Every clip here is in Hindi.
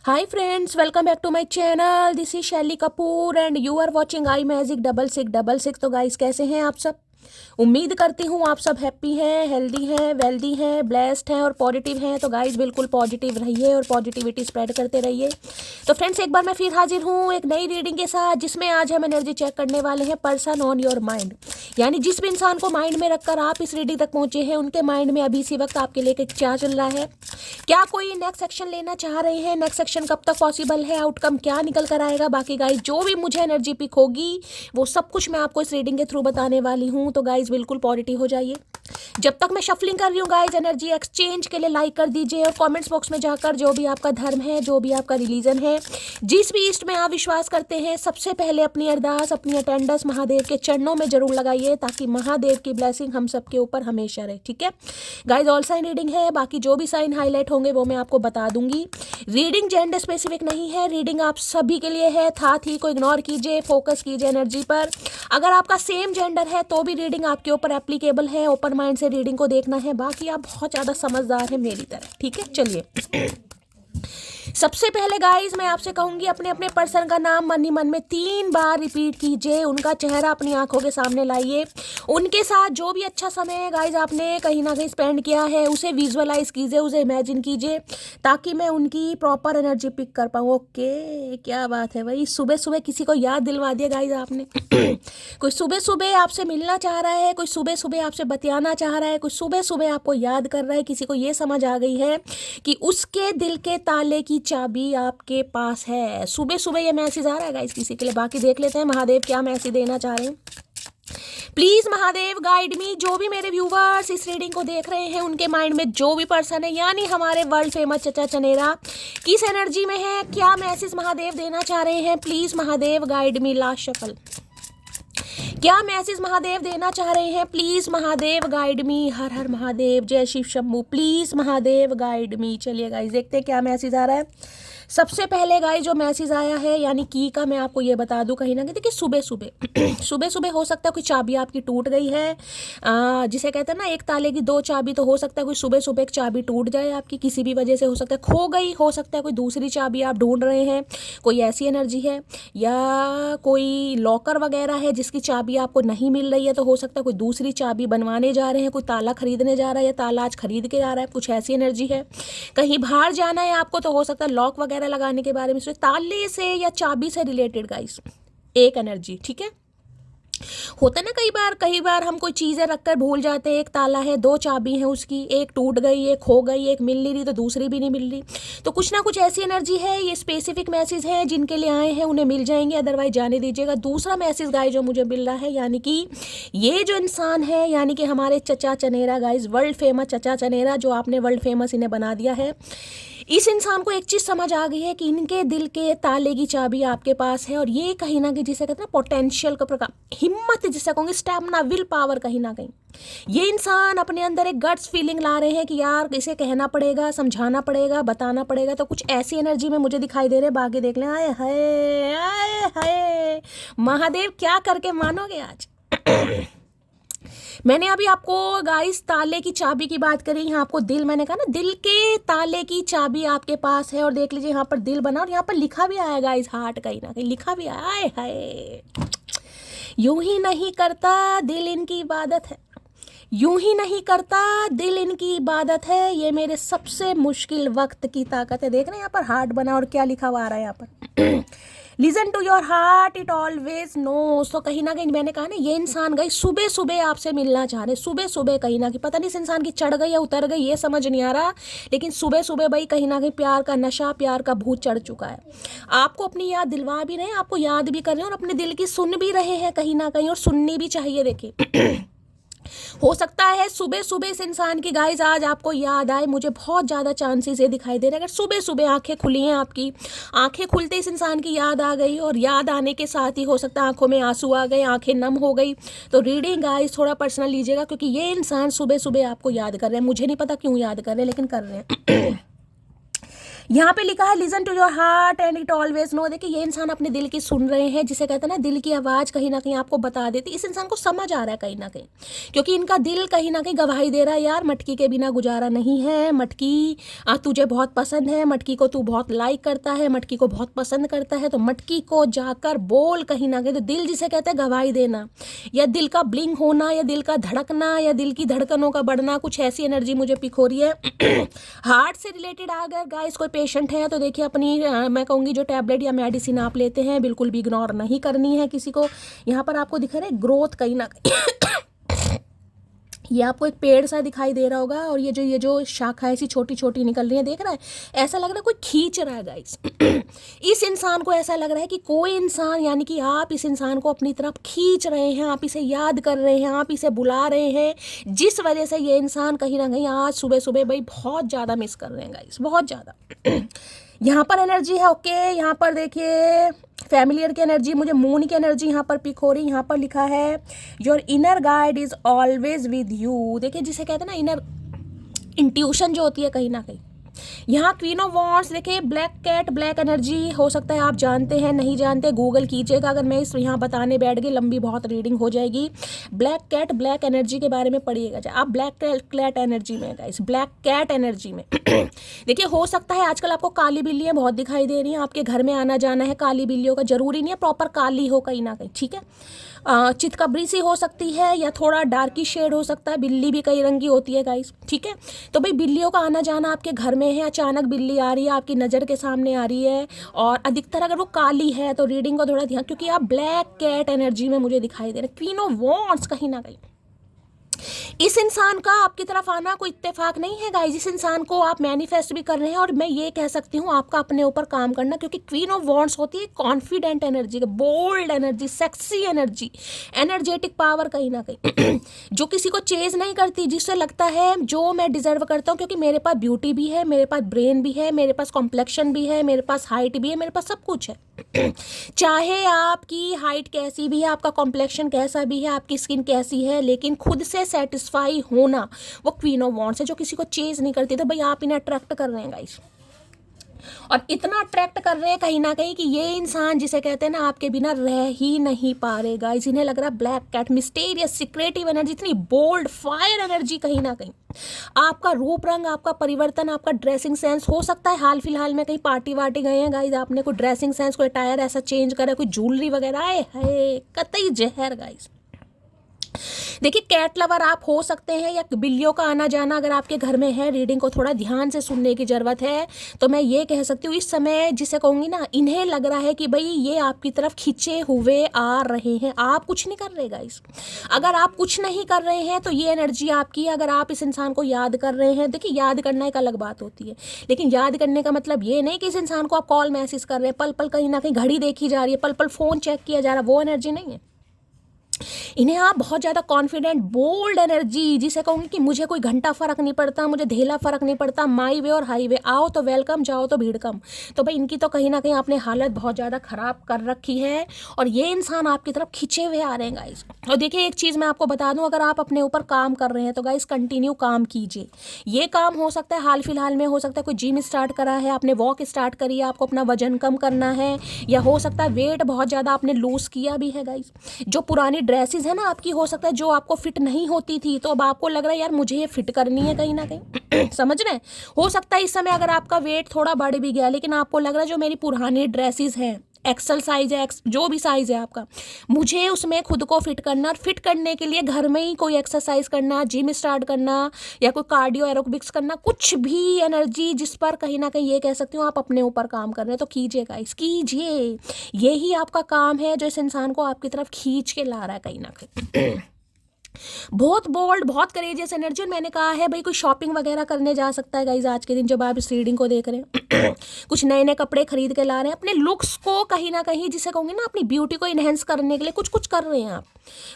Hi friends, welcome back to my channel. This is Shelly Kapoor and you are watching I magic 6666। तो गाइस कैसे हैं आप सब? उम्मीद करती हूँ आप सब हैप्पी हैं, हेल्दी हैं, वेल्दी हैं, ब्लेस्ड हैं और पॉजिटिव हैं। तो गाइस बिल्कुल पॉजिटिव रहिए और पॉजिटिविटी स्प्रेड करते रहिए। तो फ्रेंड्स एक बार मैं फिर हाजिर हूँ एक नई रीडिंग के साथ, जिसमें आज हम एनर्जी चेक करने वाले हैं पर्सन ऑन योर माइंड। यानी जिस भी इंसान को माइंड में रखकर आप इस रीडिंग तक पहुंचे हैं, उनके माइंड में अभी इसी वक्त आपके लेके क्या चल रहा है, क्या कोई नेक्स्ट एक्शन लेना चाह रहे हैं, नेक्स्ट एक्शन कब तक पॉसिबल है, आउटकम क्या निकल कर आएगा। बाकी गाइज जो भी मुझे एनर्जी पिक होगी वो सब कुछ मैं आपको इस रीडिंग के थ्रू बताने वाली हूँ। तो गाइज बिल्कुल पॉजिटिव हो जाइए। जब तक मैं शफलिंग कर रही हूँ गाइज, एनर्जी एक्सचेंज के लिए लाइक कर दीजिए और कमेंट्स बॉक्स में जाकर जो भी आपका धर्म है, जो भी आपका रिलीजन है, जिस भी ईस्ट में आप विश्वास करते हैं, सबसे पहले अपनी अरदास, अपनी अटेंडेंस महादेव के चरणों में जरूर लगाइए, ताकि महादेव की ब्लेसिंग हम सबके ऊपर हमेशा रहे। ठीक है गाइज, ऑल साइन रीडिंग है, बाकी जो भी साइन हाईलाइट होंगे वो मैं आपको बता दूंगी। रीडिंग जेंडर स्पेसिफिक नहीं है, रीडिंग आप सभी के लिए है। था थी को इग्नोर कीजिए, फोकस कीजिए एनर्जी पर। अगर आपका सेम जेंडर है तो भी रीडिंग आपके ऊपर एप्लीकेबल है। ओपन माइंड से रीडिंग को देखना है। बाकी आप बहुत ज़्यादा समझदार हैं मेरी तरह। ठीक है, चलिए सबसे पहले गाइज मैं आपसे कहूंगी, अपने अपने पर्सन का नाम मन ही मन में 3 बार रिपीट कीजिए, उनका चेहरा अपनी आंखों के सामने लाइए। उनके साथ जो भी अच्छा समय गाइज आपने कहीं ना कहीं स्पेंड किया है उसे विजुअलाइज कीजिए, उसे इमेजिन कीजिए, ताकि मैं उनकी प्रॉपर एनर्जी पिक कर पाऊँ। ओके, क्या बात है भाई, सुबह सुबह किसी को याद दिलवा दिया गाइज आपने। कोई सुबह सुबह आपसे मिलना चाह रहा है, कोई सुबह सुबह आपसे बतियाना चाह रहा है, कोई सुबह सुबह आपको याद कर रहा है। किसी को ये समझ आ गई है कि उसके दिल के ताले की चाबी आपके पास है। सुबह सुबह ये मैसेज आ रहा है गाइस किसी के लिए। बाकी देख लेते हैं महादेव क्या मैसेज देना चाह रहे हैं। प्लीज महादेव गाइड मी। जो भी मेरे व्यूवर्स इस रीडिंग को देख रहे हैं, उनके माइंड में जो भी पर्सन है, यानी हमारे वर्ल्ड फेमस चचा चनेरा किस एनर्जी में है, क्या मैसेज महादेव देना चाह रहे हैं। Please Mahadev guide me. Last shuffle, क्या मैसेज महादेव देना चाह रहे हैं। Please Mahadev guide me. हर हर महादेव, जय Shiv Shambhu. Please Mahadev guide me. चलिए गाइस देखते हैं क्या मैसेज आ रहा है। सबसे पहले गाइस जो मैसेज आया है, यानी की का, मैं आपको ये बता दूं कहीं ना कहीं, देखिए सुबह सुबह सुबह सुबह हो सकता है कोई चाबी आपकी टूट गई है। जिसे कहते हैं ना एक ताले की 2 चाबी, तो हो सकता है कोई सुबह सुबह एक चाबी टूट जाए आपकी किसी भी वजह से। हो सकता है खो गई, हो सकता है कोई दूसरी चाबी आप ढूंढ रहे हैं, कोई ऐसी एनर्जी है, या कोई लॉकर वगैरह है जिसकी चाबी आपको नहीं मिल रही है, तो हो सकता है कोई दूसरी चाबी बनवाने जा रहे हैं, कोई ताला खरीदने जा रहा है या ताला आज खरीद के जा रहा है, कुछ ऐसी एनर्जी है। कहीं बाहर जाना है आपको, तो हो सकता है लॉक वगैरह लगाने के बारे में सोचे, ताले से या चाबी से रिलेटेड गाइस एक एनर्जी। ठीक है, होता है ना कई बार हम कोई चीज़ें रखकर भूल जाते हैं। एक ताला है, 2 चाबी है उसकी, एक टूट गई, एक खो गई, एक मिल नहीं रही तो दूसरी भी नहीं मिल रही। तो कुछ ना कुछ ऐसी एनर्जी है। ये स्पेसिफिक मैसेज है, जिनके लिए आए हैं उन्हें मिल जाएंगे, अदरवाइज जाने दीजिएगा। दूसरा मैसेज गाइस जो मुझे मिल रहा है, यानी कि ये जो इंसान है, यानी कि हमारे चचा चनेरा गाइस, वर्ल्ड फेमस चचा चनेरा, जो आपने वर्ल्ड फेमस इन्हें बना दिया है, इस इंसान को एक चीज़ समझ आ गई है कि इनके दिल के ताले की चाबी आपके पास है। और ये कहीं ना कहीं जिसे कहते हैं ना पोटेंशियल का प्रकार, हिम्मत जिसे कहूँगे, स्टैमिना, विल पावर, कहीं ना कहीं ये इंसान अपने अंदर एक गट्स फीलिंग ला रहे हैं कि यार इसे कहना पड़ेगा, समझाना पड़ेगा, बताना पड़ेगा। तो कुछ ऐसी एनर्जी में मुझे दिखाई दे रहे हैं। बाकी देख लें। आए हाय, आए हाय, महादेव क्या करके मानोगे आज। मैंने अभी आपको गाइस ताले की चाबी की बात करी, यहाँ आपको दिल, मैंने कहा ना दिल के ताले की चाबी आपके पास है। और देख लीजिए यहाँ पर दिल बना और यहाँ पर लिखा भी आया गाइस, हार्ट कहीं ना कहीं लिखा भी आया। आए हाय, यूं ही नहीं करता दिल इनकी इबादत है, यूं ही नहीं करता दिल इनकी इबादत है, ये मेरे सबसे मुश्किल वक्त की ताकत है। देख रहे हैं यहाँ पर हार्ट बना और क्या लिखा हुआ आ रहा है यहाँ पर। Listen to your heart, it always knows. तो कहीं ना कहीं मैंने कहा ना, ये इंसान गई सुबह सुबह आपसे मिलना चाह रहे, सुबह सुबह कहीं ना कहीं, पता नहीं इस इंसान की चढ़ गई या उतर गई, ये समझ नहीं आ रहा, लेकिन सुबह सुबह भाई कहीं ना कहीं प्यार का नशा, प्यार का भूत चढ़ चुका है। आपको अपनी याद दिलवा भी रहे हैं, आपको याद भी कर रहे हैं और अपने दिल की सुन भी रहे हैं कहीं ना कहीं, और सुननी भी चाहिए। देखिए हो सकता है सुबह सुबह इस इंसान की गाइस आज आपको याद आए। मुझे बहुत ज़्यादा चांसेस ये दिखाई दे रहे हैं, अगर सुबह सुबह आंखें खुली हैं आपकी, आंखें खुलते इस इंसान की याद आ गई, और याद आने के साथ ही हो सकता है आंखों में आंसू आ गए, आंखें नम हो गई। तो रीडिंग गाइस थोड़ा पर्सनल लीजिएगा, क्योंकि ये इंसान सुबह सुबह आपको याद कर रहे हैं। मुझे नहीं पता क्यों याद कर रहे हैं, लेकिन कर रहे हैं। यहाँ पे लिखा है listen to your heart and it always know. देखिए ये इंसान अपने दिल की सुन रहे हैं, जिसे कहते हैं ना दिल की आवाज़ कहीं ना कहीं आपको बता देती। इस इंसान को समझ आ रहा है कहीं ना कहीं, क्योंकि इनका दिल कहीं ना कहीं गवाही दे रहा है, यार मटकी के बिना गुजारा नहीं है, मटकी तुझे बहुत पसंद है, मटकी को तू बहुत लाइक करता है, मटकी को बहुत पसंद करता है, तो मटकी को जाकर बोल कहीं ना कहीं। तो दिल जिसे कहते हैं गवाही देना, या दिल का ब्लिंक होना, या दिल का धड़कना, या दिल की धड़कनों का बढ़ना, कुछ ऐसी एनर्जी मुझे पिक हो रही है। हार्ट से रिलेटेड अगर गाइस कोई पेशेंट है तो देखिए अपनी मैं कहूँगी जो टैबलेट या मेडिसिन आप लेते हैं बिल्कुल भी इग्नोर नहीं करनी है किसी को। यहाँ पर आपको दिख रहा है ग्रोथ कहीं ना ये आपको एक पेड़ सा दिखाई दे रहा होगा, और ये जो शाखा ऐसी छोटी छोटी निकल रही है, देख रहा है, ऐसा लग रहा है कोई खींच रहा है गाइस। इस इंसान को ऐसा लग रहा है कि कोई इंसान, यानी कि आप इस इंसान को अपनी तरफ खींच रहे हैं, आप इसे याद कर रहे हैं, आप इसे बुला रहे हैं, जिस वजह से ये इंसान कहीं ना कहीं आज सुबह सुबह भाई बहुत ज़्यादा मिस कर रहे हैं गाइस, बहुत ज़्यादा। यहाँ पर एनर्जी है ओके। यहाँ पर देखिए फैमिलियर की एनर्जी, मुझे मून की एनर्जी यहाँ पर पिक हो रही है। यहाँ पर लिखा है your inner guide is always with you. देखिए जिसे कहते हैं ना इनर इंट्यूशन जो होती है कहीं ना कहीं। यहाँ क्वीन ऑफ वॉन्ड्स, देखिए ब्लैक कैट, ब्लैक एनर्जी, हो सकता है आप जानते हैं, नहीं जानते गूगल कीजिएगा। अगर मैं इस यहाँ बताने बैठ गई लंबी बहुत रीडिंग हो जाएगी। ब्लैक कैट, ब्लैक एनर्जी के बारे में पढ़िएगा। आप ब्लैक कैट एनर्जी में गाइस, ब्लैक कैट एनर्जी में देखिए हो सकता है आजकल आपको काली बिल्लियाँ बहुत दिखाई दे रही हैं, आपके घर में आना जाना है काली बिल्लियों का, जरूरी नहीं है प्रॉपर काली हो कहीं ना कहीं, ठीक है। चितकबरी सी हो सकती है, या थोड़ा डार्की शेड हो सकता है, बिल्ली भी कई रंग की होती है गाइस, ठीक है। तो भाई बिल्लियों का आना जाना आपके घर में है, अचानक बिल्ली आ रही है आपकी नज़र के सामने आ रही है, और अधिकतर अगर वो काली है तो रीडिंग को थोड़ा ध्यान, क्योंकि आप ब्लैक कैट एनर्जी में मुझे दिखाई दे रहे हैं। क्वीन ऑफ वॉन्ड्स कहीं ना कहीं इस इंसान का आपकी तरफ आना कोई इत्तेफाक नहीं है गाइस, इस इंसान को आप मैनिफेस्ट भी कर रहे हैं, और मैं ये कह सकती हूँ आपका अपने ऊपर काम करना, क्योंकि क्वीन ऑफ वॉन्ड्स होती है confident energy, bold energy, sexy energy, energetic power कहीं ना कहीं जो किसी को चेज नहीं करती, जिससे लगता है जो मैं डिजर्व करता हूँ, क्योंकि मेरे पास ब्यूटी भी है, मेरे पास ब्रेन भी है, मेरे पास कॉम्प्लेक्शन भी है, मेरे पास हाइट भी है, मेरे पास सब कुछ है। चाहे आपकी हाइट कैसी भी है, आपका कॉम्प्लेक्शन कैसा भी है, आपकी स्किन कैसी है, लेकिन खुद से सेटिस्फाई होना वो क्वीन ऑफ वॉन्ड्स है, जो किसी को चेज नहीं करती। तो भाई आप इन्हें अट्रैक्ट कर रहे हैं गाइस, और इतना अट्रैक्ट कर रहे हैं कहीं ना कहीं कि ये इंसान जिसे कहते हैं ना आपके बिना रह ही नहीं पा रहे गाइस। इन्हें लग रहा है black cat, mysterious, secretive energy, इतनी बोल्ड फायर एनर्जी कहीं ना कहीं। आपका रूप रंग, आपका परिवर्तन, आपका ड्रेसिंग सेंस, हो सकता है हाल फिलहाल में कहीं पार्टी वार्टी गए हैं गाइस, आपने कोई ड्रेसिंग सेंस, कोई अटायर ऐसा चेंज करा, कोई ज्वेलरी वगैरह, आए है कतई जहर गाइस। देखिए कैट लवर आप हो सकते हैं, या बिल्लियों का आना जाना अगर आपके घर में है, रीडिंग को थोड़ा ध्यान से सुनने की ज़रूरत है। तो मैं ये कह सकती हूँ इस समय जिसे कहूँगी ना, इन्हें लग रहा है कि भाई ये आपकी तरफ खिंचे हुए आ रहे हैं, आप कुछ नहीं कर रहे गाइस। अगर आप कुछ नहीं कर रहे हैं तो ये एनर्जी आपकी है। अगर आप इस इंसान को याद कर रहे हैं, देखिए याद करना एक अलग बात होती है, लेकिन याद करने का मतलब ये नहीं कि इस इंसान को आप कॉल मैसेज कर रहे हैं, पल पल कहीं ना कहीं घड़ी देखी जा रही है, पल पल फ़ोन चेक किया जा रहा है, वो एनर्जी नहीं है। इन्हें आप बहुत ज़्यादा कॉन्फिडेंट, बोल्ड एनर्जी, जिसे कहूँगी कि मुझे कोई घंटा फ़र्क नहीं पड़ता, मुझे धेला फ़र्क नहीं पड़ता, माई वे और हाईवे, आओ तो वेलकम, जाओ तो भीड़ कम। तो भाई इनकी तो कहीं ना कहीं आपने हालत बहुत ज़्यादा ख़राब कर रखी है, और ये इंसान आपकी तरफ खिंचे हुए आ रहे हैं गाइस। और देखिए एक चीज़ मैं आपको बता दूँ, अगर आप अपने ऊपर काम कर रहे हैं तो गाइस कंटिन्यू काम कीजिए। ये काम हो सकता है हाल फिलहाल में, हो सकता है कोई जिम स्टार्ट करा है आपने, वॉक स्टार्ट करी है, आपको अपना वजन कम करना है, या हो सकता है वेट बहुत ज़्यादा आपने लूज़ किया भी है गाइस। जो पुरानी ड्रेसेस है ना आपकी, हो सकता है जो आपको फिट नहीं होती थी, तो अब आपको लग रहा है यार मुझे ये फिट करनी है कहीं ना कहीं समझ रहे हैं। हो सकता है इस समय अगर आपका वेट थोड़ा बढ़ भी गया, लेकिन आपको लग रहा है जो मेरी पुरानी ड्रेसेस हैं, एक्सल साइज है, जो भी साइज है आपका, मुझे उसमें खुद को फिट करना, और फिट करने के लिए घर में ही कोई एक्सरसाइज करना, जिम स्टार्ट करना, या कोई कार्डियो एरोबिक्स करना, कुछ भी एनर्जी जिस पर कहीं ना कहीं ये कह सकती हूँ आप अपने ऊपर काम कर रहे हैं, तो कीजिएगा, इस कीजिए। यही आपका काम है जो इस इंसान को आपकी तरफ खींच के ला रहा है कहीं ना कहीं। बहुत बोल्ड, बहुत करेजियस एनर्जी। और मैंने कहा है भाई कोई शॉपिंग वगैरह करने जा सकता है गाइज आज के दिन, जब आप इस रीडिंग को देख रहे हैं कुछ नए नए कपड़े खरीद के ला रहे हैं, अपने लुक्स को कहीं ना कहीं जिसे कहूँगी ना अपनी ब्यूटी को इन्हेंस करने के लिए कुछ कुछ कर रहे हैं आप।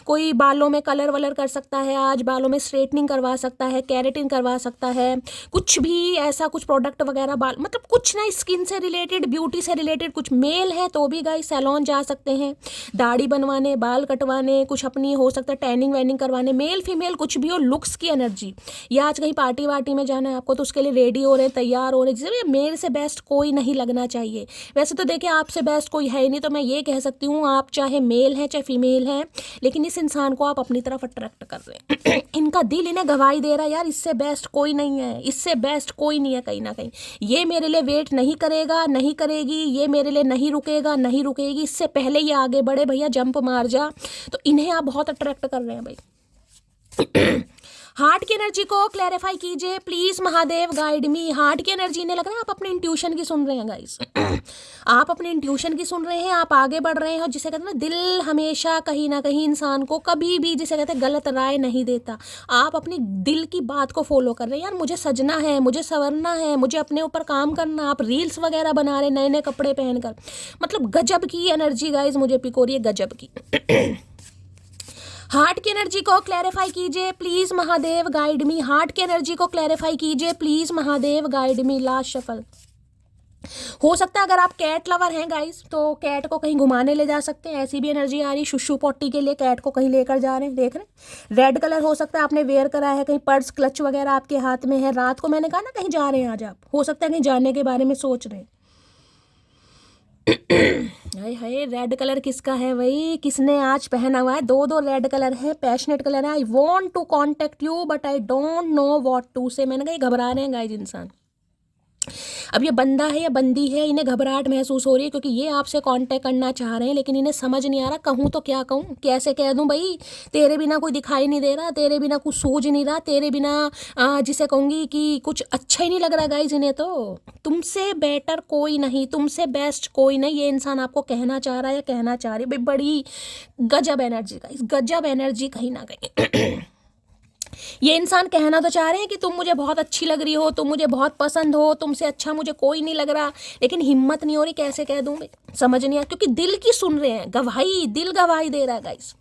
कोई बालों में कलर वलर कर सकता है, आज बालों में स्ट्रेटनिंग करवा सकता है, कैरेटिन करवा सकता है, कुछ भी ऐसा कुछ प्रोडक्ट वगैरह, बाल मतलब कुछ ना स्किन से रिलेटेड, ब्यूटी से रिलेटेड, कुछ मेल है तो भी गाइस सैलून जा सकते हैं, दाढ़ी बनवाने, बाल कटवाने, कुछ अपनी हो सकता है टैनिंग वैनिंग करवाने, मेल फीमेल कुछ भी हो, लुक्स की एनर्जी, या आज कहीं पार्टी वार्टी में जाना है आपको तो उसके लिए रेडी हो रहे हैं, तैयार हो रहे हैं, जैसे मेल आपसे बेस्ट कोई नहीं लगना चाहिए। वैसे तो देखिए आपसे बेस्ट कोई है ही नहीं, तो मैं ये कह सकती हूँ आप चाहे मेल हैं चाहे फीमेल हैं, लेकिन इस इंसान को आप अपनी तरफ अट्रैक्ट कर रहे हैं। इनका दिल इन्हें गवाही दे रहा है यार इससे बेस्ट कोई नहीं है, इससे बेस्ट कोई नहीं है। कहीं ना कहीं ये मेरे लिए वेट नहीं करेगा, नहीं करेगी, ये मेरे लिए नहीं रुकेगा, नहीं रुकेगी, इससे पहले ये आगे बढ़े भैया, जंप मार जा। तो इन्हें आप बहुत अट्रैक्ट कर रहे हैं भाई। हार्ट की एनर्जी को क्लैरिफाई कीजिए please Mahadev, guide me. Heart की एनर्जी ने लग रहा है आप अपने इंट्यूशन की सुन रहे हैं गाइस। आप अपने इंट्यूशन की सुन रहे हैं, आप आगे बढ़ रहे हैं। और जिसे कहते हैं ना दिल हमेशा कहीं ना कहीं इंसान को कभी भी जिसे कहते हैं गलत राय नहीं देता। आप अपनी दिल की बात को फॉलो कर रहे हैं। यार मुझे सजना है, मुझे संवरना है, मुझे अपने ऊपर काम करना। आप रील्स वगैरह बना रहे नए नए कपड़े पहनकर, मतलब गजब की एनर्जी गाइस मुझे पिक हो रही है, गजब की। हार्ट की एनर्जी को क्लैरिफाई कीजिए please Mahadev, guide me. Heart की एनर्जी को क्लैरिफाई कीजिए please Mahadev, guide me. Last shuffle. हो सकता है अगर आप कैट लवर हैं गाइस तो कैट को कहीं घुमाने ले जा सकते हैं, ऐसी भी एनर्जी आ रही है। शुशु पोटी के लिए कैट को कहीं लेकर जा रहे हैं, देख रहे हैं। रेड कलर हो सकता है आपने वेयर करा है, कहीं पर्स क्लच वगैरह आपके हाथ में है। रात को मैंने कहा ना कहीं जा रहे हैं आज आप, हो सकता है कहीं जाने के बारे में सोच रहे हैं। हाय हाय, रेड कलर किसका है भाई, किसने आज पहना हुआ है? दो रेड कलर है, पैशनेट कलर है। I want to contact you but I don't know what to say. मैंने कहा घबरा रहे हैं गाइस इंसान। अब ये बंदा है या बंदी है, इन्हें घबराहट महसूस हो रही है क्योंकि ये आपसे कांटेक्ट करना चाह रहे हैं, लेकिन इन्हें समझ नहीं आ रहा कहूँ तो क्या कहूँ, कैसे कह दूँ भाई। तेरे बिना कोई दिखाई नहीं दे रहा, तेरे बिना कुछ सूझ नहीं रहा, तेरे बिना जिसे कहूँगी कि कुछ अच्छा ही नहीं लग रहा गाइज इन्हें। तो तुमसे बेटर कोई नहीं, तुमसे बेस्ट कोई नहीं, ये इंसान आपको कहना चाह रहा है या कहना चाह रही है भाई। बड़ी गजब एनर्जी गाइज, गजब एनर्जी कहीं ना कहीं। ये इंसान कहना तो चाह रहे हैं कि तुम मुझे बहुत अच्छी लग रही हो, तुम मुझे बहुत पसंद हो, तुमसे अच्छा मुझे कोई नहीं लग रहा, लेकिन हिम्मत नहीं हो रही कैसे कह दूं, समझ नहीं आ, क्योंकि दिल की सुन रहे हैं गवाही, दिल गवाही दे रहा है गाइस।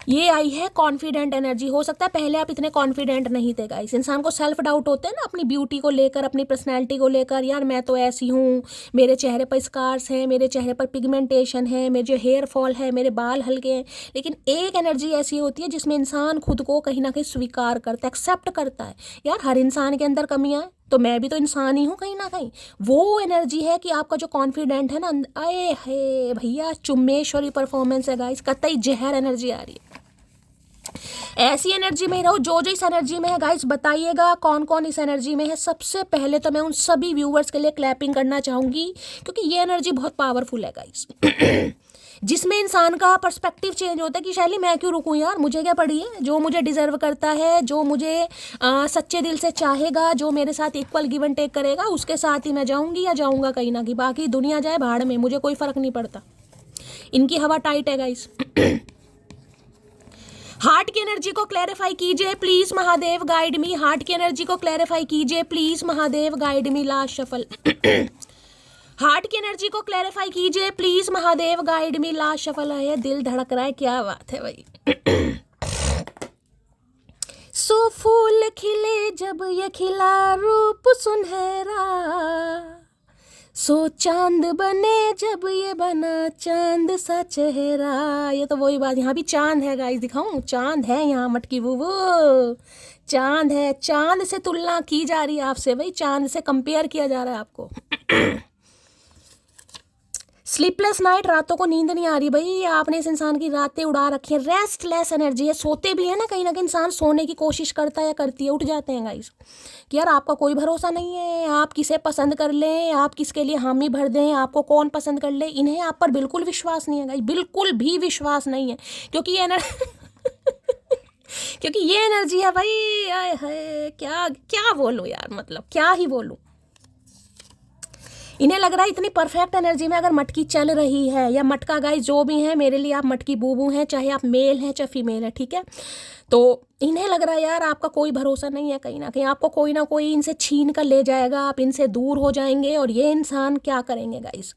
ये आई है कॉन्फिडेंट एनर्जी। हो सकता है पहले आप इतने कॉन्फिडेंट नहीं थे गाइस। इंसान को सेल्फ डाउट होते हैं ना अपनी ब्यूटी को लेकर, अपनी पर्सनैलिटी को लेकर। यार मैं तो ऐसी हूँ, मेरे चेहरे पर स्कार्स हैं, मेरे चेहरे पर पिगमेंटेशन है, मेरे जो हेयर फॉल है, मेरे बाल हल्के हैं। लेकिन एक एनर्जी ऐसी होती है जिसमें इंसान खुद को कहीं ना कहीं स्वीकार करता है, एक्सेप्ट करता है। यार हर इंसान के अंदर कमियाँ हैं, तो मैं भी तो इंसान ही हूँ कहीं ना कहीं। वो एनर्जी है कि आपका जो कॉन्फिडेंट है ना, आए है भैया चुम्मेश्वरी परफॉर्मेंस है गाइस, कतई जहर एनर्जी आ रही है। ऐसी एनर्जी में ही रहो। जो इस एनर्जी में है गाइस बताइएगा कौन कौन इस एनर्जी में है। सबसे पहले तो मैं उन सभी व्यूवर्स के लिए क्लैपिंग करना चाहूँगी क्योंकि ये एनर्जी बहुत पावरफुल है गाइस। जिसमें इंसान का पर्सपेक्टिव चेंज होता है कि शैली मैं क्यों रुकूं यार, मुझे क्या पड़ी है। जो मुझे डिजर्व करता है, जो मुझे सच्चे दिल से चाहेगा, जो मेरे साथ इक्वल गिव एंड टेक करेगा, उसके साथ ही मैं जाऊंगी या जाऊंगा कहीं ना कहीं। बाकी दुनिया जाए भाड़ में, मुझे कोई फर्क नहीं पड़ता। इनकी हवा टाइट है गाइस। हार्ट की एनर्जी को क्लैरिफाई कीजिए please Mahadev, guide me. Heart की एनर्जी को क्लैरिफाई कीजिए please Mahadev, guide me. Last shuffle. Heart की एनर्जी को क्लैरिफाई कीजिए please Mahadev, guide me. Last shuffle है, दिल धड़क रहा है, क्या बात है भाई। सो फूल खिले जब ये खिला रूप सुनहरा, सो चांद बने जब ये बना चांद सा चेहरा। ये तो वही बात, यहाँ भी चांद है गाइस, दिखाऊं चांद है यहाँ, मटकी वो चांद है। चांद से तुलना की जा रही है आपसे भाई, चांद से कंपेयर किया जा रहा है आपको। स्लीपलेस नाइट, रातों को नींद नहीं आ रही भाई, आपने इस इंसान की रातें उड़ा रखी है। रेस्टलेस एनर्जी है, सोते भी है ना कहीं इंसान सोने की कोशिश करता है या करती है, उठ जाते हैं गाइस कि यार आपका कोई भरोसा नहीं है, आप किसे पसंद कर लें, आप किसके लिए हामी भर दें, आपको कौन पसंद कर ले। इन्हें आप पर बिल्कुल विश्वास नहीं है गाइस, बिल्कुल भी विश्वास नहीं है क्योंकि ये क्योंकि ये एनर्जी है भाई। आए हाय, क्या क्या बोलूं यार, मतलब क्या ही बोलूं। इन्हें लग रहा है इतनी परफेक्ट एनर्जी में अगर मटकी चल रही है या मटका गाइस जो भी है, मेरे लिए आप मटकी बूबू हैं, चाहे आप मेल हैं चाहे फीमेल है, ठीक है। तो इन्हें लग रहा है यार आपका कोई भरोसा नहीं है, कहीं ना कहीं आपको कोई ना कोई इनसे छीन कर ले जाएगा, आप इनसे दूर हो जाएंगे। और ये इंसान क्या करेंगे गाइस,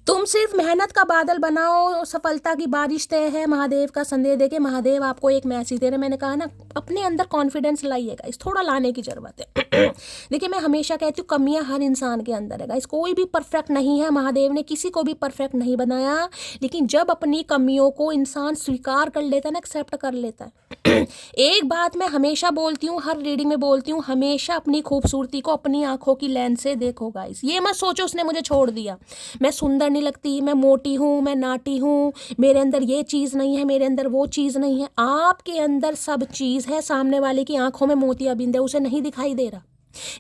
तुम सिर्फ मेहनत का बादल बनाओ, सफलता की बारिश तय है। महादेव का संदेश देके महादेव आपको एक मैसेज दे रहे। मैंने कहा ना अपने अंदर कॉन्फिडेंस लाइए गाइस, थोड़ा लाने की ज़रूरत है। देखिए मैं हमेशा कहती हूँ कमियां हर इंसान के अंदर है गाइस, कोई भी परफेक्ट नहीं है, महादेव ने किसी को भी परफेक्ट नहीं बनाया, लेकिन जब अपनी कमियों को इंसान स्वीकार कर लेता है ना, एक्सेप्ट कर लेता है। एक बात मैं हमेशा बोलती हूँ, हर रीडिंग में बोलती हूँ, हमेशा अपनी खूबसूरती को अपनी आंखों की लेंस से देखो गाइस। ये मत सोचो उसने मुझे छोड़ दिया, मैं सुंदर नहीं लगती, मैं मोटी हूँ, मैं नाटी हूँ, मेरे अंदर ये चीज़ नहीं है, मेरे अंदर वो चीज़ नहीं है। आपके अंदर सब चीज़ है, सामने वाले की आंखों में मोतियाबिंद है, उसे नहीं दिखाई दे रहा।